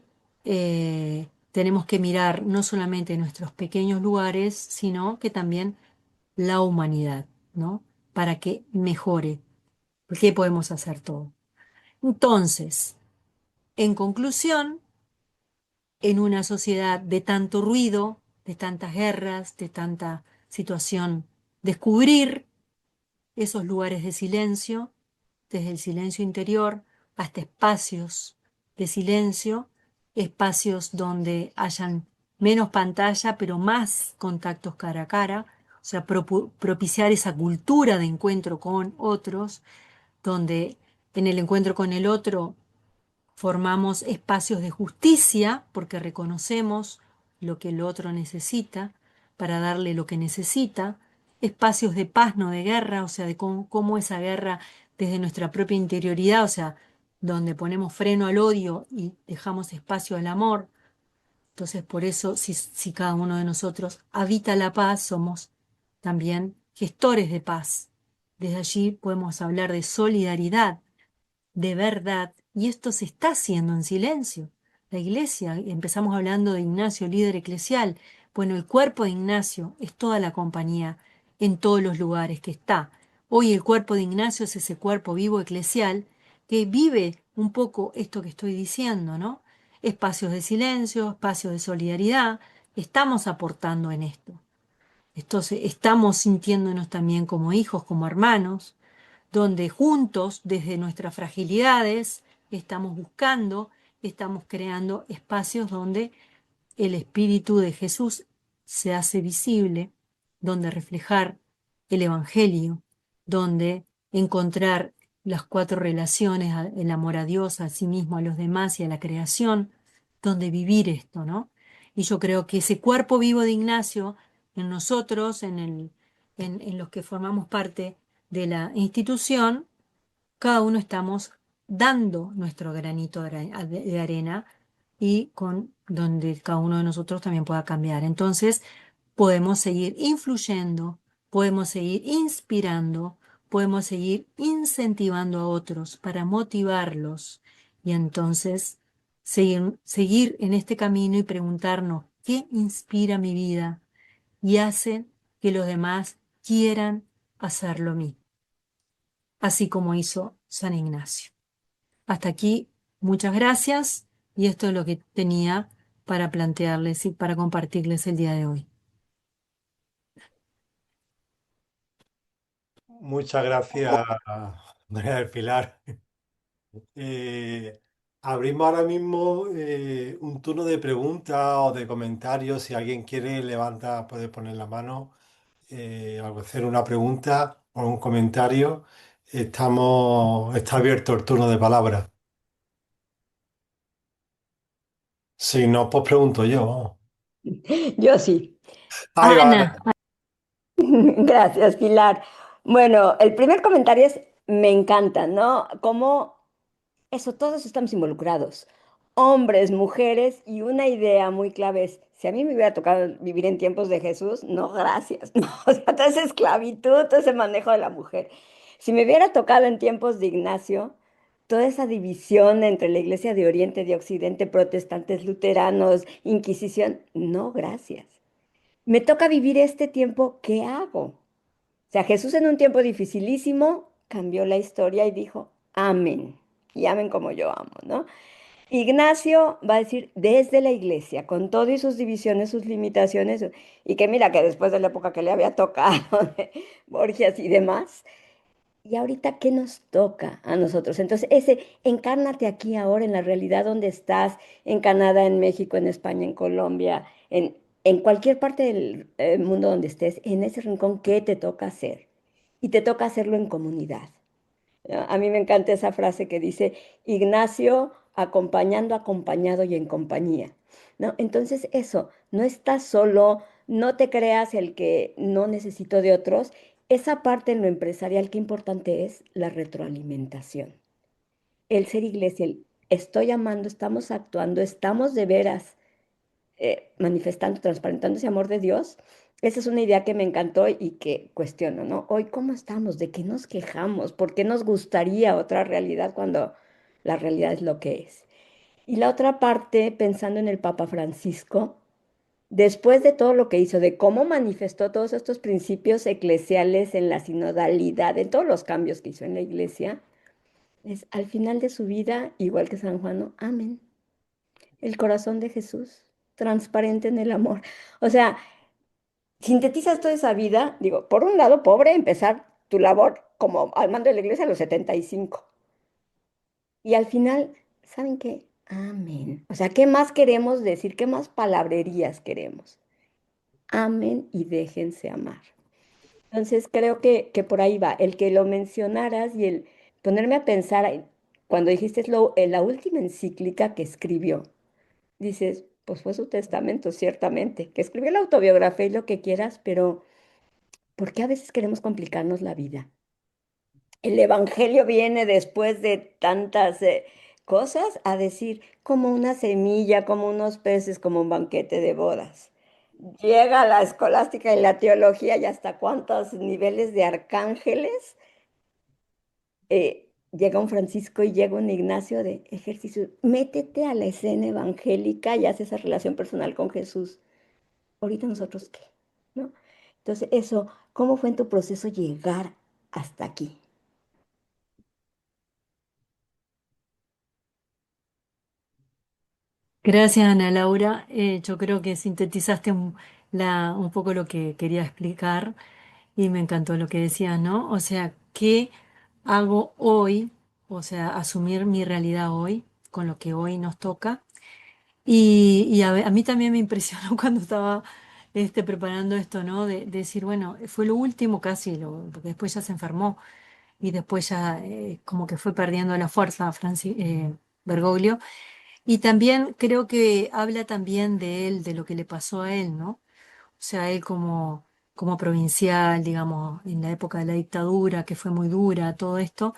tenemos que mirar no solamente nuestros pequeños lugares, sino que también la humanidad, ¿no? Para que mejore, porque podemos hacer todo. Entonces, en conclusión, en una sociedad de tanto ruido, de tantas guerras, de tanta situación, descubrir esos lugares de silencio, desde el silencio interior hasta espacios de silencio, espacios donde hayan menos pantalla, pero más contactos cara a cara, o sea, propiciar esa cultura de encuentro con otros, donde en el encuentro con el otro formamos espacios de justicia porque reconocemos lo que el otro necesita para darle lo que necesita, espacios de paz, no de guerra, o sea, de cómo esa guerra desde nuestra propia interioridad, o sea, donde ponemos freno al odio y dejamos espacio al amor. Entonces, por eso, si cada uno de nosotros habita la paz, somos también gestores de paz. Desde allí podemos hablar de solidaridad, de verdad, y esto se está haciendo en silencio. La iglesia, empezamos hablando de Ignacio, líder eclesial. Bueno, el cuerpo de Ignacio es toda la compañía en todos los lugares que está. Hoy el cuerpo de Ignacio es ese cuerpo vivo eclesial que vive un poco esto que estoy diciendo, ¿no? Espacios de silencio, espacios de solidaridad, estamos aportando en esto. Entonces, estamos sintiéndonos también como hijos, como hermanos, donde juntos, desde nuestras fragilidades, estamos buscando, estamos creando espacios donde el Espíritu de Jesús se hace visible, donde reflejar el Evangelio, donde encontrar las cuatro relaciones, el amor a Dios, a sí mismo, a los demás y a la creación, donde vivir esto, ¿no? Y yo creo que ese cuerpo vivo de Ignacio, en nosotros, en los que formamos parte de la institución, cada uno estamos dando nuestro granito de arena y con donde cada uno de nosotros también pueda cambiar. Entonces, podemos seguir influyendo, podemos seguir inspirando, podemos seguir incentivando a otros para motivarlos y entonces seguir en este camino y preguntarnos, ¿qué inspira mi vida y hace que los demás quieran hacer lo mismo? Así como hizo San Ignacio. Hasta aquí, muchas gracias y esto es lo que tenía para plantearles y para compartirles el día de hoy. Muchas gracias, María del Pilar. Eh, Abrimos ahora mismo un turno de preguntas o de comentarios. Si alguien quiere, levanta, puede poner la mano o hacer una pregunta o un comentario. Está abierto el turno de palabra. Si no, pues pregunto yo. Vamos. Yo sí. Ahí va, Ana, Ana. Gracias, Pilar. Bueno, el primer comentario es, me encanta, ¿no? Como eso, todos estamos involucrados, hombres, mujeres, y una idea muy clave es, si a mí me hubiera tocado vivir en tiempos de Jesús, no, gracias, no, o sea, toda esa esclavitud, todo ese manejo de la mujer. Si me hubiera tocado en tiempos de Ignacio, toda esa división entre la iglesia de Oriente, de Occidente, protestantes, luteranos, Inquisición, no, gracias. Me toca vivir este tiempo, ¿qué hago? O sea, Jesús en un tiempo dificilísimo cambió la historia y dijo, amén. Y amen como yo amo, ¿no? Ignacio va a decir desde la iglesia, con todo y sus divisiones, sus limitaciones, y que mira que después de la época que le había tocado, de Borgias y demás, y ahorita, ¿qué nos toca a nosotros? Entonces, ese, encárnate aquí ahora en la realidad donde estás, en Canadá, en México, en España, en Colombia, en cualquier parte del mundo donde estés, en ese rincón, ¿qué te toca hacer? y te toca hacerlo en comunidad. A mí me encanta esa frase que dice Ignacio acompañando, acompañado y en compañía, ¿no? Entonces eso, no estás solo, no te creas el que no necesito de otros. Esa parte en lo empresarial, qué importante es la retroalimentación. El ser iglesia, el estoy amando, estamos actuando, estamos de veras manifestando, transparentando ese amor de Dios. Esa es una idea que me encantó y que cuestiono, ¿no? Hoy, ¿cómo estamos? ¿De qué nos quejamos? ¿Por qué nos gustaría otra realidad cuando la realidad es lo que es? Y la otra parte, pensando en el Papa Francisco, después de todo lo que hizo, de cómo manifestó todos estos principios eclesiales en la sinodalidad, en todos los cambios que hizo en la iglesia, es al final de su vida, igual que San Juan, ¿no? Amén. El corazón de Jesús, transparente en el amor. O sea, sintetizas toda esa vida, digo, por un lado, pobre, empezar tu labor como al mando de la iglesia a los 75. Y al final, ¿saben qué? Amén. O sea, ¿qué más queremos decir? ¿Qué más palabrerías queremos? Amen y déjense amar. Entonces, creo que por ahí va. El que lo mencionaras y el ponerme a pensar, cuando dijiste en la última encíclica que escribió, dices, pues fue su testamento, ciertamente, que escribió la autobiografía y lo que quieras, pero ¿por qué a veces queremos complicarnos la vida? El evangelio viene después de tantas cosas a decir como una semilla, como unos peces, como un banquete de bodas. Llega la escolástica y la teología y hasta cuántos niveles de arcángeles. Llega un Francisco y llega un Ignacio de ejercicio. Métete a la escena evangélica y haz esa relación personal con Jesús. Ahorita nosotros qué, ¿no? Entonces, eso, ¿cómo fue en tu proceso llegar hasta aquí? Gracias, Ana Laura. Yo creo que sintetizaste un poco lo que quería explicar y me encantó lo que decías, ¿no? O sea, ¿qué hago hoy? O sea, asumir mi realidad hoy, con lo que hoy nos toca. Y a mí también me impresionó cuando estaba preparando esto, ¿no? De decir, bueno, fue lo último casi, porque después ya se enfermó y después ya como que fue perdiendo la fuerza, Bergoglio. Y también creo que habla también de él, de lo que le pasó a él, ¿no? O sea, él como provincial, digamos, en la época de la dictadura, que fue muy dura, todo esto,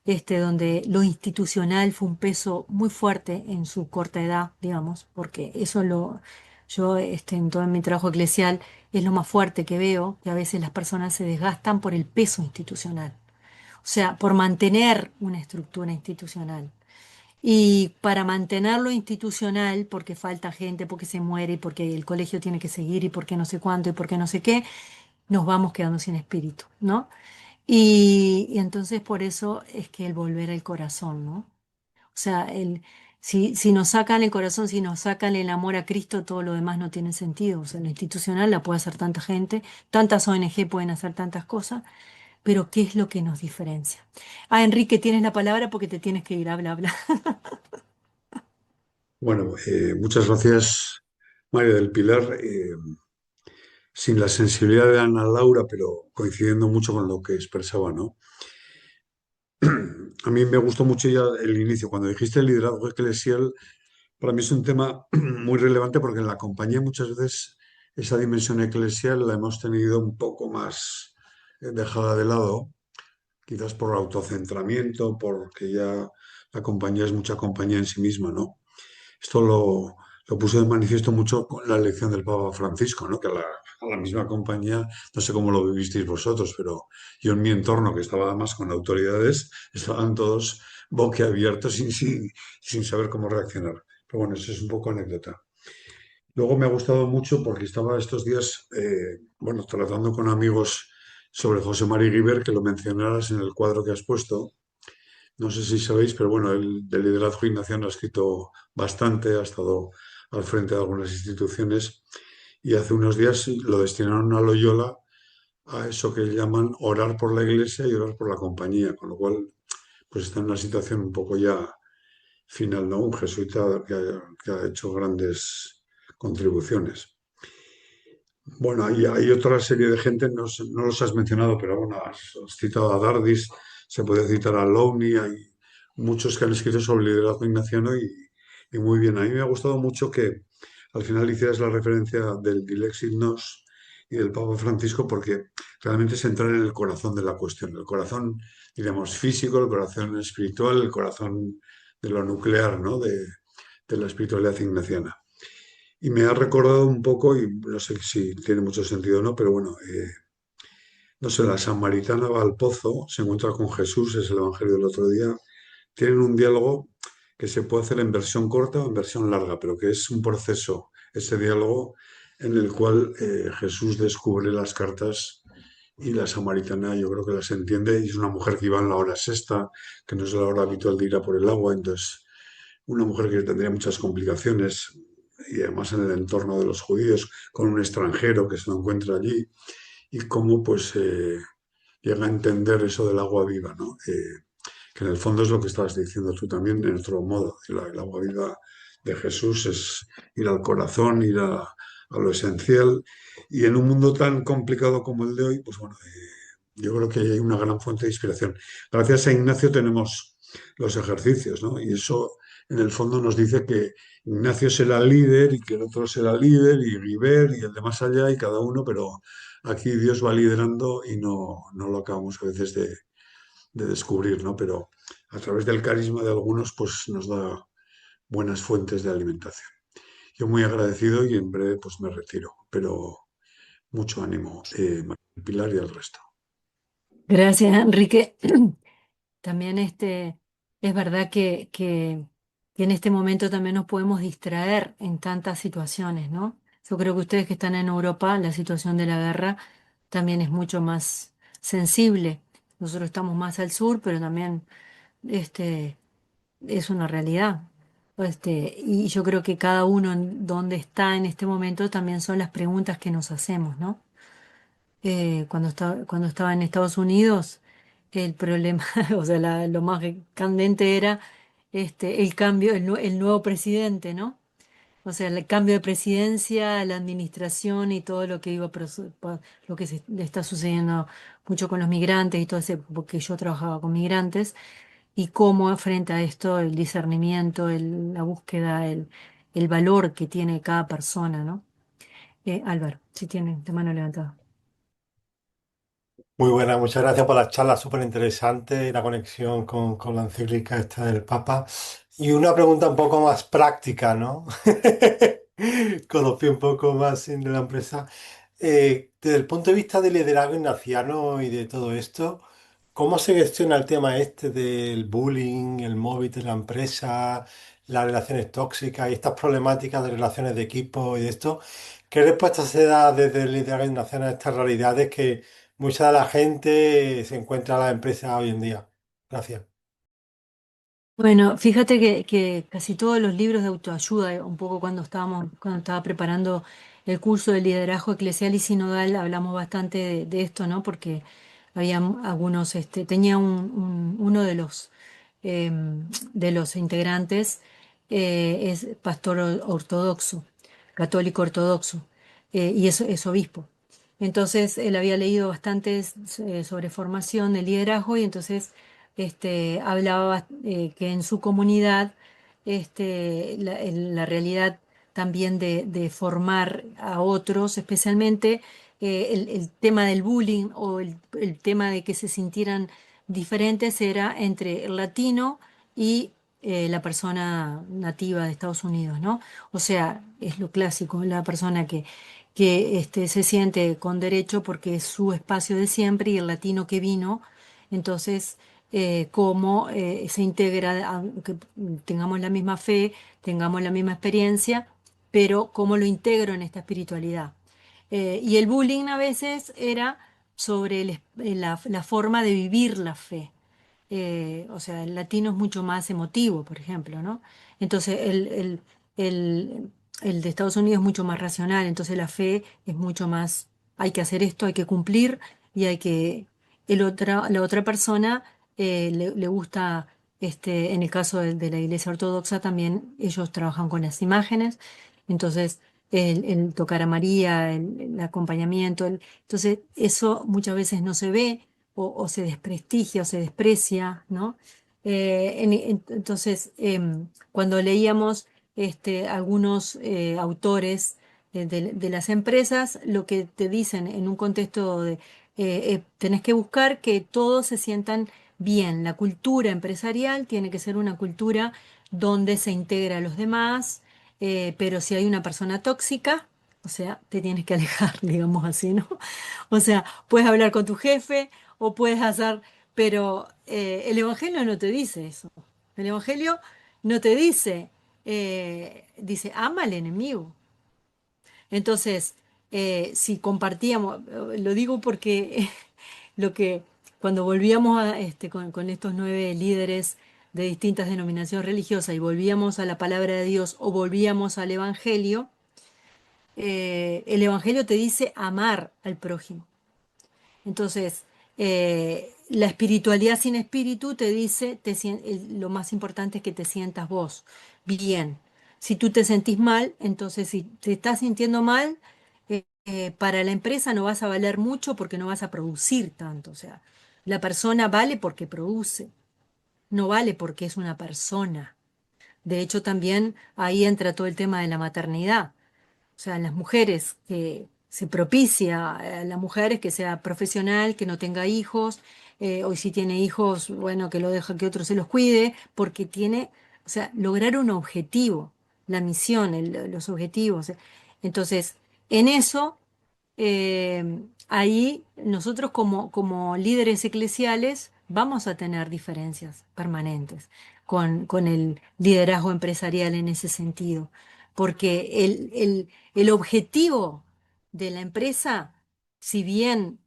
donde lo institucional fue un peso muy fuerte en su corta edad, digamos, porque yo, en todo mi trabajo eclesial, es lo más fuerte que veo, que a veces las personas se desgastan por el peso institucional, o sea, por mantener una estructura institucional. Y para mantenerlo institucional, porque falta gente, porque se muere, y porque el colegio tiene que seguir, y porque no sé cuánto, y porque no sé qué, nos vamos quedando sin espíritu, ¿no? Y entonces por eso es que el volver al corazón, ¿no? O sea, si nos sacan el corazón, si nos sacan el amor a Cristo, todo lo demás no tiene sentido. O sea, lo institucional la puede hacer tanta gente, tantas ONG pueden hacer tantas cosas, pero ¿qué es lo que nos diferencia? Ah, Enrique, tienes la palabra porque te tienes que ir, habla, habla. Bueno, muchas gracias, María del Pilar. Sin la sensibilidad de Ana Laura, pero coincidiendo mucho con lo que expresaba, ¿no? A mí me gustó mucho ya el inicio. Cuando dijiste el liderazgo eclesial, para mí es un tema muy relevante porque en la compañía muchas veces esa dimensión eclesial la hemos tenido un poco más dejada de lado, quizás por autocentramiento, porque ya la compañía es mucha compañía en sí misma, ¿no? Esto lo puso de manifiesto mucho con la elección del Papa Francisco, ¿no? Que a la misma compañía, no sé cómo lo vivisteis vosotros, pero yo en mi entorno, que estaba además con autoridades, estaban todos boquiabiertos sin saber cómo reaccionar. Pero bueno, eso es un poco anécdota. Luego me ha gustado mucho porque estaba estos días, bueno, tratando con amigos sobre José María Guiber, que lo mencionaras en el cuadro que has puesto. No sé si sabéis, pero bueno, el de liderazgo ignaciano ha escrito bastante, ha estado al frente de algunas instituciones y hace unos días lo destinaron a Loyola a eso que llaman orar por la iglesia y orar por la compañía, con lo cual pues está en una situación un poco ya final, ¿no? Un jesuita que ha hecho grandes contribuciones. Bueno, hay otra serie de gente, no, no los has mencionado, pero bueno, has citado a Dardis, se puede citar a Lowney, hay muchos que han escrito sobre liderazgo ignaciano y muy bien. A mí me ha gustado mucho que al final hicieras la referencia del Dilexit Nos y del Papa Francisco, porque realmente es entrar en el corazón de la cuestión, el corazón, digamos, físico, el corazón espiritual, el corazón de lo nuclear, ¿no? De la espiritualidad ignaciana. Y me ha recordado un poco, y no sé si tiene mucho sentido o no, pero bueno, no sé, la samaritana va al pozo, se encuentra con Jesús, es el Evangelio del otro día, tienen un diálogo que se puede hacer en versión corta o en versión larga, pero que es un proceso, ese diálogo en el cual Jesús descubre las cartas y la samaritana yo creo que las entiende y es una mujer que iba en la hora sexta, que no es la hora habitual de ir a por el agua, entonces una mujer que tendría muchas complicaciones y además en el entorno de los judíos, con un extranjero que se lo encuentra allí y cómo pues llega a entender eso del agua viva, ¿no? Que en el fondo es lo que estabas diciendo tú también, en otro modo. El agua viva de Jesús es ir al corazón, a lo esencial. Y en un mundo tan complicado como el de hoy, pues bueno, yo creo que hay una gran fuente de inspiración. Gracias a Ignacio tenemos los ejercicios, ¿no? Y eso en el fondo nos dice que Ignacio será líder y que el otro será líder y Guibert y el de más allá y cada uno, pero aquí Dios va liderando y no lo acabamos a veces de descubrir, ¿no? Pero a través del carisma de algunos, pues nos da buenas fuentes de alimentación. Yo muy agradecido y en breve pues me retiro, pero mucho ánimo, María Pilar y al resto. Gracias, Enrique. También es verdad que en este momento también nos podemos distraer en tantas situaciones, ¿no? Yo creo que ustedes que están en Europa, la situación de la guerra también es mucho más sensible. Nosotros estamos más al sur, pero también este, es una realidad. Y yo creo que cada uno en donde está en este momento también son las preguntas que nos hacemos, ¿no? Cuando estaba en Estados Unidos, el problema, o sea, lo más candente era el cambio, el nuevo presidente, ¿no? O sea, el cambio de presidencia, la administración y todo lo que lo que le está sucediendo mucho con los migrantes y todo ese, porque yo trabajaba con migrantes, y cómo frente a esto el discernimiento, la búsqueda, el valor que tiene cada persona, ¿no? Álvaro, si tiene de mano levantada. Muy buena, muchas gracias por la charla, súper interesante, la conexión con la encíclica esta del Papa. Y una pregunta un poco más práctica, ¿no? Conocí un poco más de la empresa. Desde el punto de vista del liderazgo ignaciano y de todo esto, ¿cómo se gestiona el tema este del bullying, el móvil de la empresa, las relaciones tóxicas y estas problemáticas de relaciones de equipo y de esto? ¿Qué respuesta se da desde el liderazgo ignaciano a estas realidades que mucha de la gente se encuentra en la empresa hoy en día? Gracias. Bueno, fíjate que casi todos los libros de autoayuda, un poco cuando estaba preparando el curso de liderazgo eclesial y sinodal, hablamos bastante de esto, ¿no? Porque había algunos, tenía uno de los integrantes, es pastor ortodoxo, católico ortodoxo, y es obispo. Entonces, él había leído bastante sobre formación de liderazgo y entonces hablaba que en su comunidad la realidad también de formar a otros, especialmente el tema del bullying o el tema de que se sintieran diferentes era entre el latino y la persona nativa de Estados Unidos, ¿no? O sea, es lo clásico, la persona que se siente con derecho porque es su espacio de siempre y el latino que vino, entonces cómo se integra, aunque tengamos la misma fe, tengamos la misma experiencia, pero cómo lo integro en esta espiritualidad. Y el bullying a veces era sobre la forma de vivir la fe. O sea, el latino es mucho más emotivo, por ejemplo, ¿no? Entonces, el, el de Estados Unidos es mucho más racional, entonces la fe es mucho más, hay que hacer esto, hay que cumplir y hay que, la otra persona le gusta, en el caso de la Iglesia Ortodoxa también, ellos trabajan con las imágenes, entonces el tocar a María, el acompañamiento. Entonces, eso muchas veces no se ve o se desprestigia o se desprecia, ¿no? Entonces, cuando leíamos algunos autores de las empresas, lo que te dicen en un contexto de, tenés que buscar que todos se sientan bien. La cultura empresarial tiene que ser una cultura donde se integra a los demás, pero si hay una persona tóxica, o sea, te tienes que alejar, digamos así, ¿no? O sea, puedes hablar con tu jefe o puedes hacer, pero el Evangelio no te dice eso. El Evangelio no te dice, dice, ama al enemigo. Entonces, si compartíamos, lo digo porque lo que cuando volvíamos con estos 9 líderes de distintas denominaciones religiosas y volvíamos a la palabra de Dios o volvíamos al Evangelio, el Evangelio te dice amar al prójimo. Entonces, la espiritualidad sin espíritu te dice, lo más importante es que te sientas vos bien. Si tú te sentís mal, entonces si te estás sintiendo mal, para la empresa no vas a valer mucho porque no vas a producir tanto. O sea, la persona vale porque produce, no vale porque es una persona. De hecho, también ahí entra todo el tema de la maternidad. O sea, las mujeres que se propicia a las mujeres que sea profesional, que no tenga hijos, o si tiene hijos, bueno, que lo deja que otro se los cuide, porque tiene, o sea, lograr un objetivo, la misión, los objetivos. Entonces, en eso, ahí nosotros como líderes eclesiales vamos a tener diferencias permanentes con el liderazgo empresarial en ese sentido, porque el objetivo de la empresa, si bien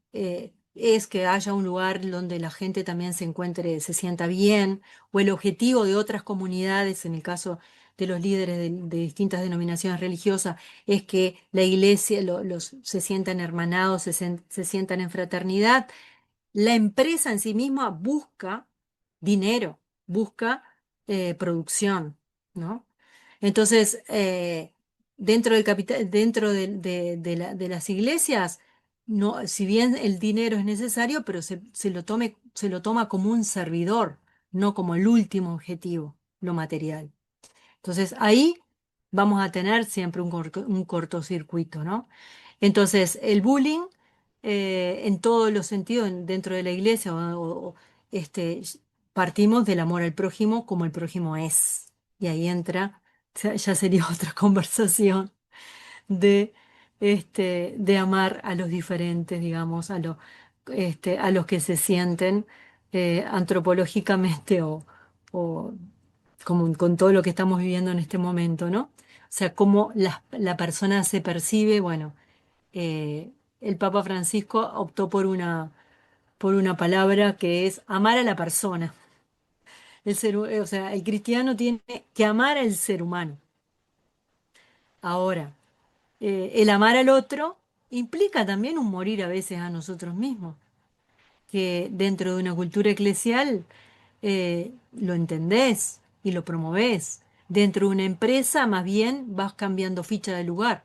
es que haya un lugar donde la gente también se encuentre, se sienta bien, o el objetivo de otras comunidades, en el caso de los líderes de distintas denominaciones religiosas, es que la iglesia se sientan hermanados, se sientan en fraternidad. La empresa en sí misma busca dinero, busca producción, ¿no? Entonces, dentro del capital, dentro de las iglesias, no, si bien el dinero es necesario, pero se lo toma como un servidor, no como el último objetivo, lo material. Entonces ahí vamos a tener siempre un cortocircuito, ¿no? Entonces el bullying, en todos los sentidos dentro de la iglesia, este, partimos del amor al prójimo como el prójimo es. Y ahí entra, ya sería otra conversación de, de amar a los diferentes, digamos, a los que se sienten antropológicamente o como con todo lo que estamos viviendo en este momento, ¿no? O sea, cómo la persona se percibe, bueno, el Papa Francisco optó por una palabra que es amar a la persona. O sea, el cristiano tiene que amar al ser humano. Ahora, el amar al otro implica también un morir a veces a nosotros mismos, que dentro de una cultura eclesial lo entendés y lo promovés. Dentro de una empresa, más bien vas cambiando ficha de lugar.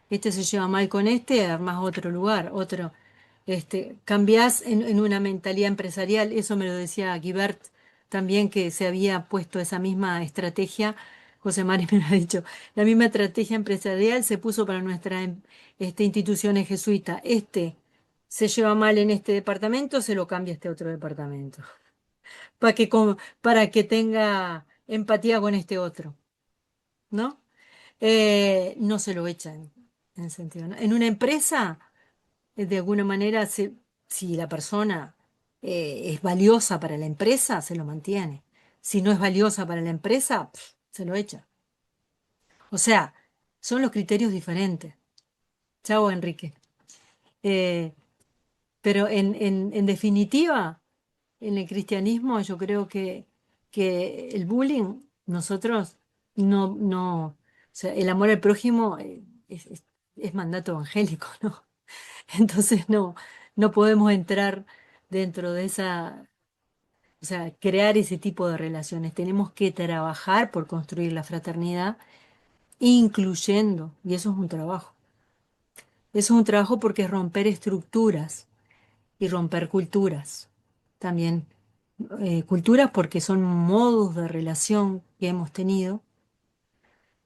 Este se lleva mal con este, armás otro lugar, otro. Cambiás en una mentalidad empresarial. Eso me lo decía Guibert también, que se había puesto esa misma estrategia. José Mari me lo ha dicho. La misma estrategia empresarial se puso para nuestra instituciones jesuitas. Este se lleva mal en este departamento, se lo cambia a este otro departamento para que tenga empatía con este otro, ¿no? No se lo echan, en sentido, ¿no? En una empresa, de alguna manera, si la persona es valiosa para la empresa, se lo mantiene. Si no es valiosa para la empresa, se lo echa. O sea, son los criterios diferentes. Chao, Enrique. Eh, pero en definitiva, en el cristianismo yo creo que el bullying, nosotros o sea, el amor al prójimo es mandato evangélico, ¿no? Entonces no podemos entrar dentro de esa, o sea, crear ese tipo de relaciones. Tenemos que trabajar por construir la fraternidad incluyendo, y eso es un trabajo. Eso es un trabajo porque es romper estructuras y romper culturas. También culturas porque son modos de relación que hemos tenido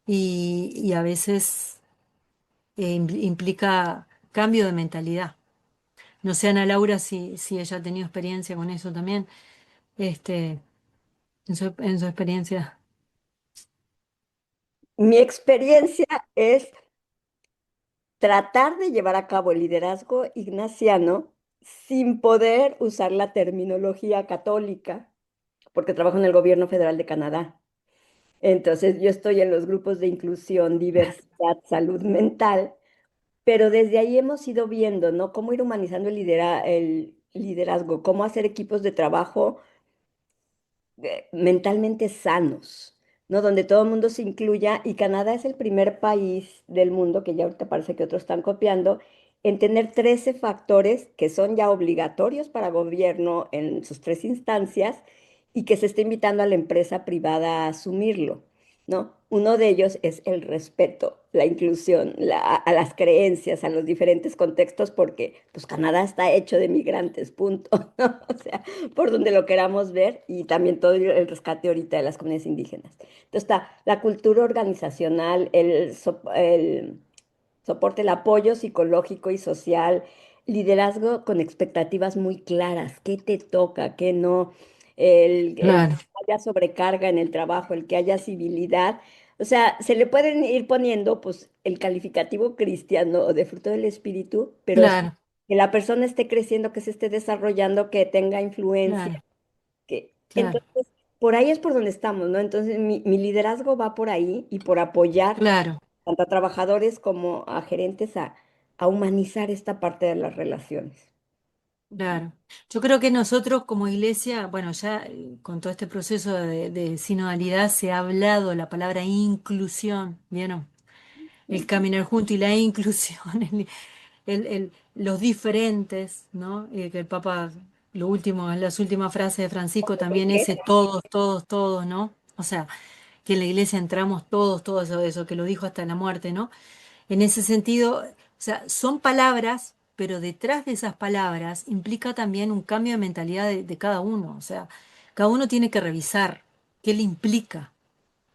y a veces implica cambio de mentalidad. No sé, Ana Laura, si ella ha tenido experiencia con eso también, este, en su experiencia. Mi experiencia es tratar de llevar a cabo el liderazgo ignaciano sin poder usar la terminología católica, porque trabajo en el gobierno federal de Canadá. Entonces, yo estoy en los grupos de inclusión, diversidad, salud mental, pero desde ahí hemos ido viendo, ¿no? Cómo ir humanizando el liderazgo, cómo hacer equipos de trabajo mentalmente sanos, ¿no? Donde todo el mundo se incluya y Canadá es el primer país del mundo, que ya ahorita parece que otros están copiando, en tener 13 factores que son ya obligatorios para gobierno en sus tres instancias y que se está invitando a la empresa privada a asumirlo, ¿no? Uno de ellos es el respeto, la inclusión, a las creencias, a los diferentes contextos, porque pues Canadá está hecho de migrantes, punto, ¿no? O sea, por donde lo queramos ver, y también todo el rescate ahorita de las comunidades indígenas. Entonces está la cultura organizacional, el soporte, el apoyo psicológico y social, liderazgo con expectativas muy claras, qué te toca, qué no, el que Claro, haya sobrecarga en el trabajo, el que haya civilidad. O sea, se le pueden ir poniendo pues el calificativo cristiano o de fruto del espíritu, pero es claro, que la persona esté creciendo, que se esté desarrollando, que tenga influencia, claro, que claro, entonces por ahí es por donde estamos, ¿no? Entonces mi liderazgo va por ahí y por apoyar claro, tanto a trabajadores como a gerentes a humanizar esta parte de las relaciones. claro. Yo creo que nosotros como iglesia, bueno, ya con todo este proceso de sinodalidad se ha hablado la palabra inclusión, ¿vieron? El Ujú. caminar junto y la inclusión, los diferentes, ¿no? Que el Papa, lo último, en las últimas frases de Francisco también ¿Qué? ese todos, todos, todos, ¿no? O sea, que en la iglesia entramos todos, todo eso, que lo dijo hasta la muerte, ¿no? En ese sentido, o sea, son palabras, pero detrás de esas palabras implica también un cambio de mentalidad de cada uno, o sea, cada uno tiene que revisar qué le implica,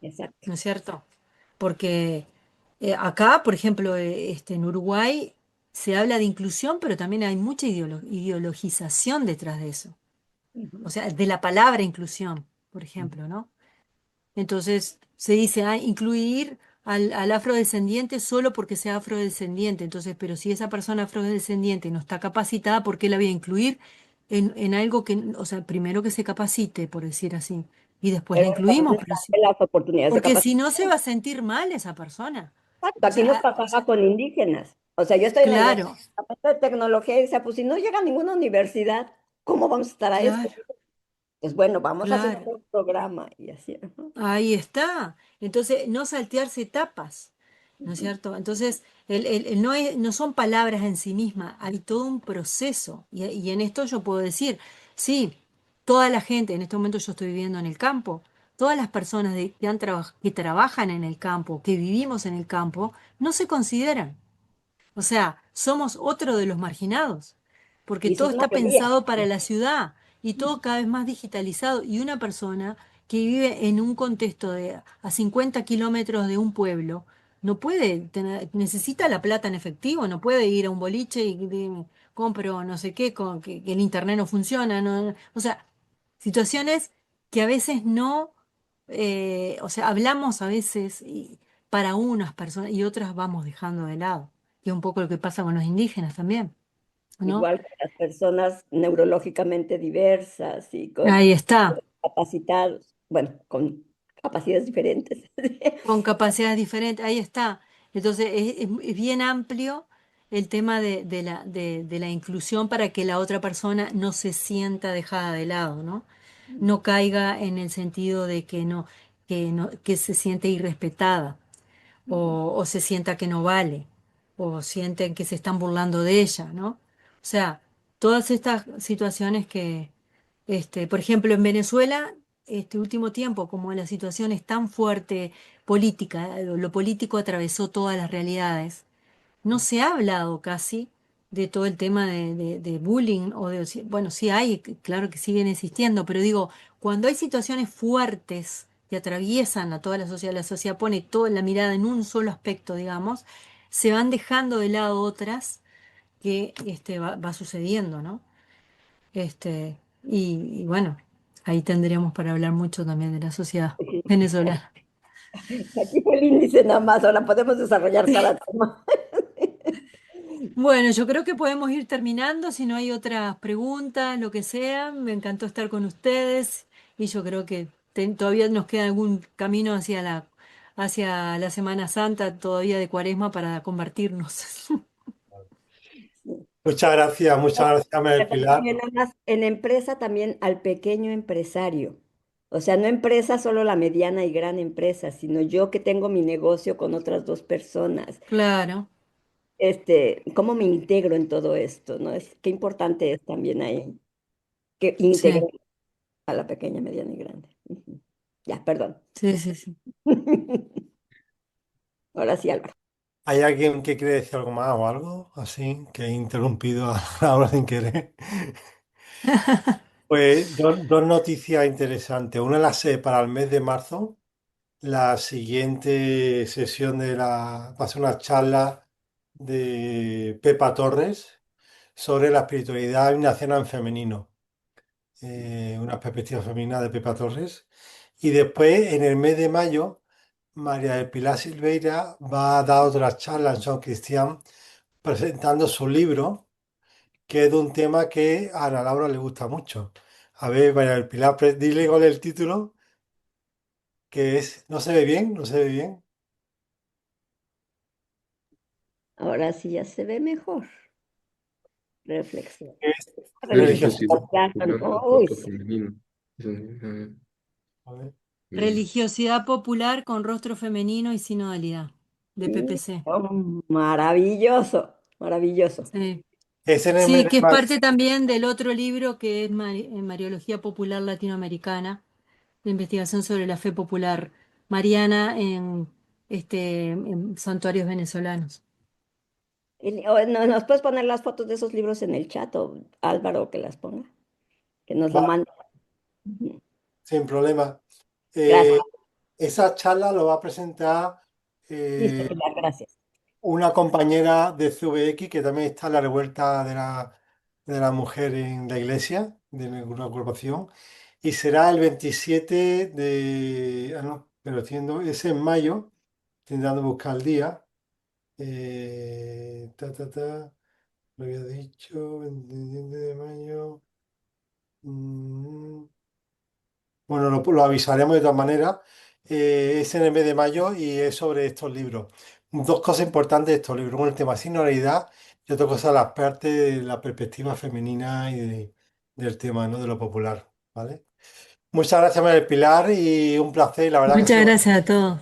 Exacto. ¿no es cierto? Porque acá, por ejemplo, en Uruguay se habla de inclusión, pero también hay mucha ideologización detrás de eso. O Ujú. sea, de la palabra inclusión, por ejemplo, ¿no? Entonces se dice, incluir al afrodescendiente solo porque sea afrodescendiente. Entonces, pero si esa persona afrodescendiente no está capacitada, ¿por qué la voy a incluir en algo que, o sea, primero que se capacite, por decir así, y después la Pero incluimos, también pero están las oportunidades de porque si no capacitación. se va a sentir mal esa persona. Exacto, O aquí nos sea, pasaba con indígenas. O sea, yo estoy en el claro, departamento de tecnología y decía, pues si no llega a ninguna universidad, ¿cómo vamos a estar a esto? claro, Pues bueno, vamos a hacer claro. un programa y así. Ajá. Ahí está. Entonces, no saltearse etapas, ¿no es Ujú. cierto? Entonces, no son palabras en sí mismas, hay todo un proceso. Y en esto yo puedo decir, sí, toda la gente, en este momento yo estoy viviendo en el campo, todas las personas que trabajan en el campo, que vivimos en el campo, no se consideran. O sea, somos otro de los marginados, porque Y todo son está mayoría. pensado para la ciudad y todo cada vez más digitalizado. Y una persona que vive en un contexto de a 50 kilómetros de un pueblo, no puede tener, necesita la plata en efectivo, no puede ir a un boliche y compro no sé qué, que el internet no funciona. O sea, situaciones que a veces no, o sea, hablamos a veces para unas personas y otras vamos dejando de lado que es un poco lo que pasa con los indígenas también, ¿no? Igual que las personas neurológicamente diversas y con Ahí está, capacitados, bueno, con capacidades diferentes. con capacidades diferentes, ahí está. Entonces es bien amplio el tema de la inclusión para que la otra persona no se sienta dejada de lado, ¿no? No caiga en el sentido de que se siente irrespetada o se sienta que no vale o sienten que se están burlando de ella, ¿no? O sea, todas estas situaciones que, por ejemplo, en Venezuela. este último tiempo, como la situación es tan fuerte política, lo político atravesó todas las realidades, no se ha hablado casi de todo el tema de bullying o de, bueno, sí hay, claro que siguen existiendo, pero digo, cuando hay situaciones fuertes que atraviesan a toda la sociedad pone toda la mirada en un solo aspecto, digamos, se van dejando de lado otras que va sucediendo, ¿no? Y bueno, ahí tendríamos para hablar mucho también de la sociedad venezolana. Aquí fue el índice nada más, ahora podemos desarrollar cada tema. Bueno, yo creo que podemos ir terminando, si no hay otras preguntas, lo que sea. Me encantó estar con ustedes y yo creo que todavía nos queda algún camino hacia la Semana Santa, todavía de Cuaresma para convertirnos. Muchas gracias, María del Pero Pilar. también nada más, en empresa también al pequeño empresario. O sea, no empresa solo la mediana y gran empresa, sino yo que tengo mi negocio con otras dos personas. Claro, ¿Cómo me integro en todo esto? ¿No? Qué importante es también ahí que integre sí, a la pequeña, mediana y grande. Ujú. Ya, perdón. sí, sí, sí. Ahora sí, Álvaro. ¿Hay alguien que quiere decir algo más o algo así que he interrumpido ahora sin querer? Pues dos noticias interesantes. Una para el mes de marzo. La siguiente sesión va a ser una charla de Pepa Torres sobre la espiritualidad ignaciana en femenino. Una perspectiva femenina de Pepa Torres. Y después, en el mes de mayo, María del Pilar Silveira va a dar otra charla en San Cristian presentando su libro, que es de un tema que a Ana Laura le gusta mucho. A ver, María del Pilar, dile con el título, que es ¿No se ve bien? ¿No se ve bien? Ahora sí ya se ve mejor. Reflexión. Es Religiosidad. religiosidad. Religiosidad Claro, popular ¿no? con Uy, rostro sí. femenino. Eso, ah, A ver. bien. Religiosidad popular con rostro femenino y sinodalidad, de PPC. Maravilloso, maravilloso. Sí. Es en el mes Sí, de que es mayo. parte también del otro libro que es Mariología Popular Latinoamericana, de investigación sobre la fe popular mariana en santuarios venezolanos. ¿Nos puedes poner las fotos de esos libros en el chat o Álvaro que las ponga? Que nos lo Vale, mande. Ujú. sin problema. Gracias. Eh, Esa charla lo va a presentar Listo, eh, Pilar, gracias. una compañera de CVX que también está en la revuelta de la mujer en la iglesia, de una agrupación, y será el 27 de... Ah, no, pero es en mayo, intentando buscar el día. Lo había dicho, 27 de mayo. Mm, Bueno, lo avisaremos de todas maneras. Es en el mes de mayo y es sobre estos libros. Dos cosas importantes de estos libros. Uno, el tema singularidad y otra cosa, las partes de la perspectiva femenina del tema, ¿no? De lo popular, ¿vale? Muchas gracias, María del Pilar, y un placer. La verdad que ha Muchas sido gracias a todos.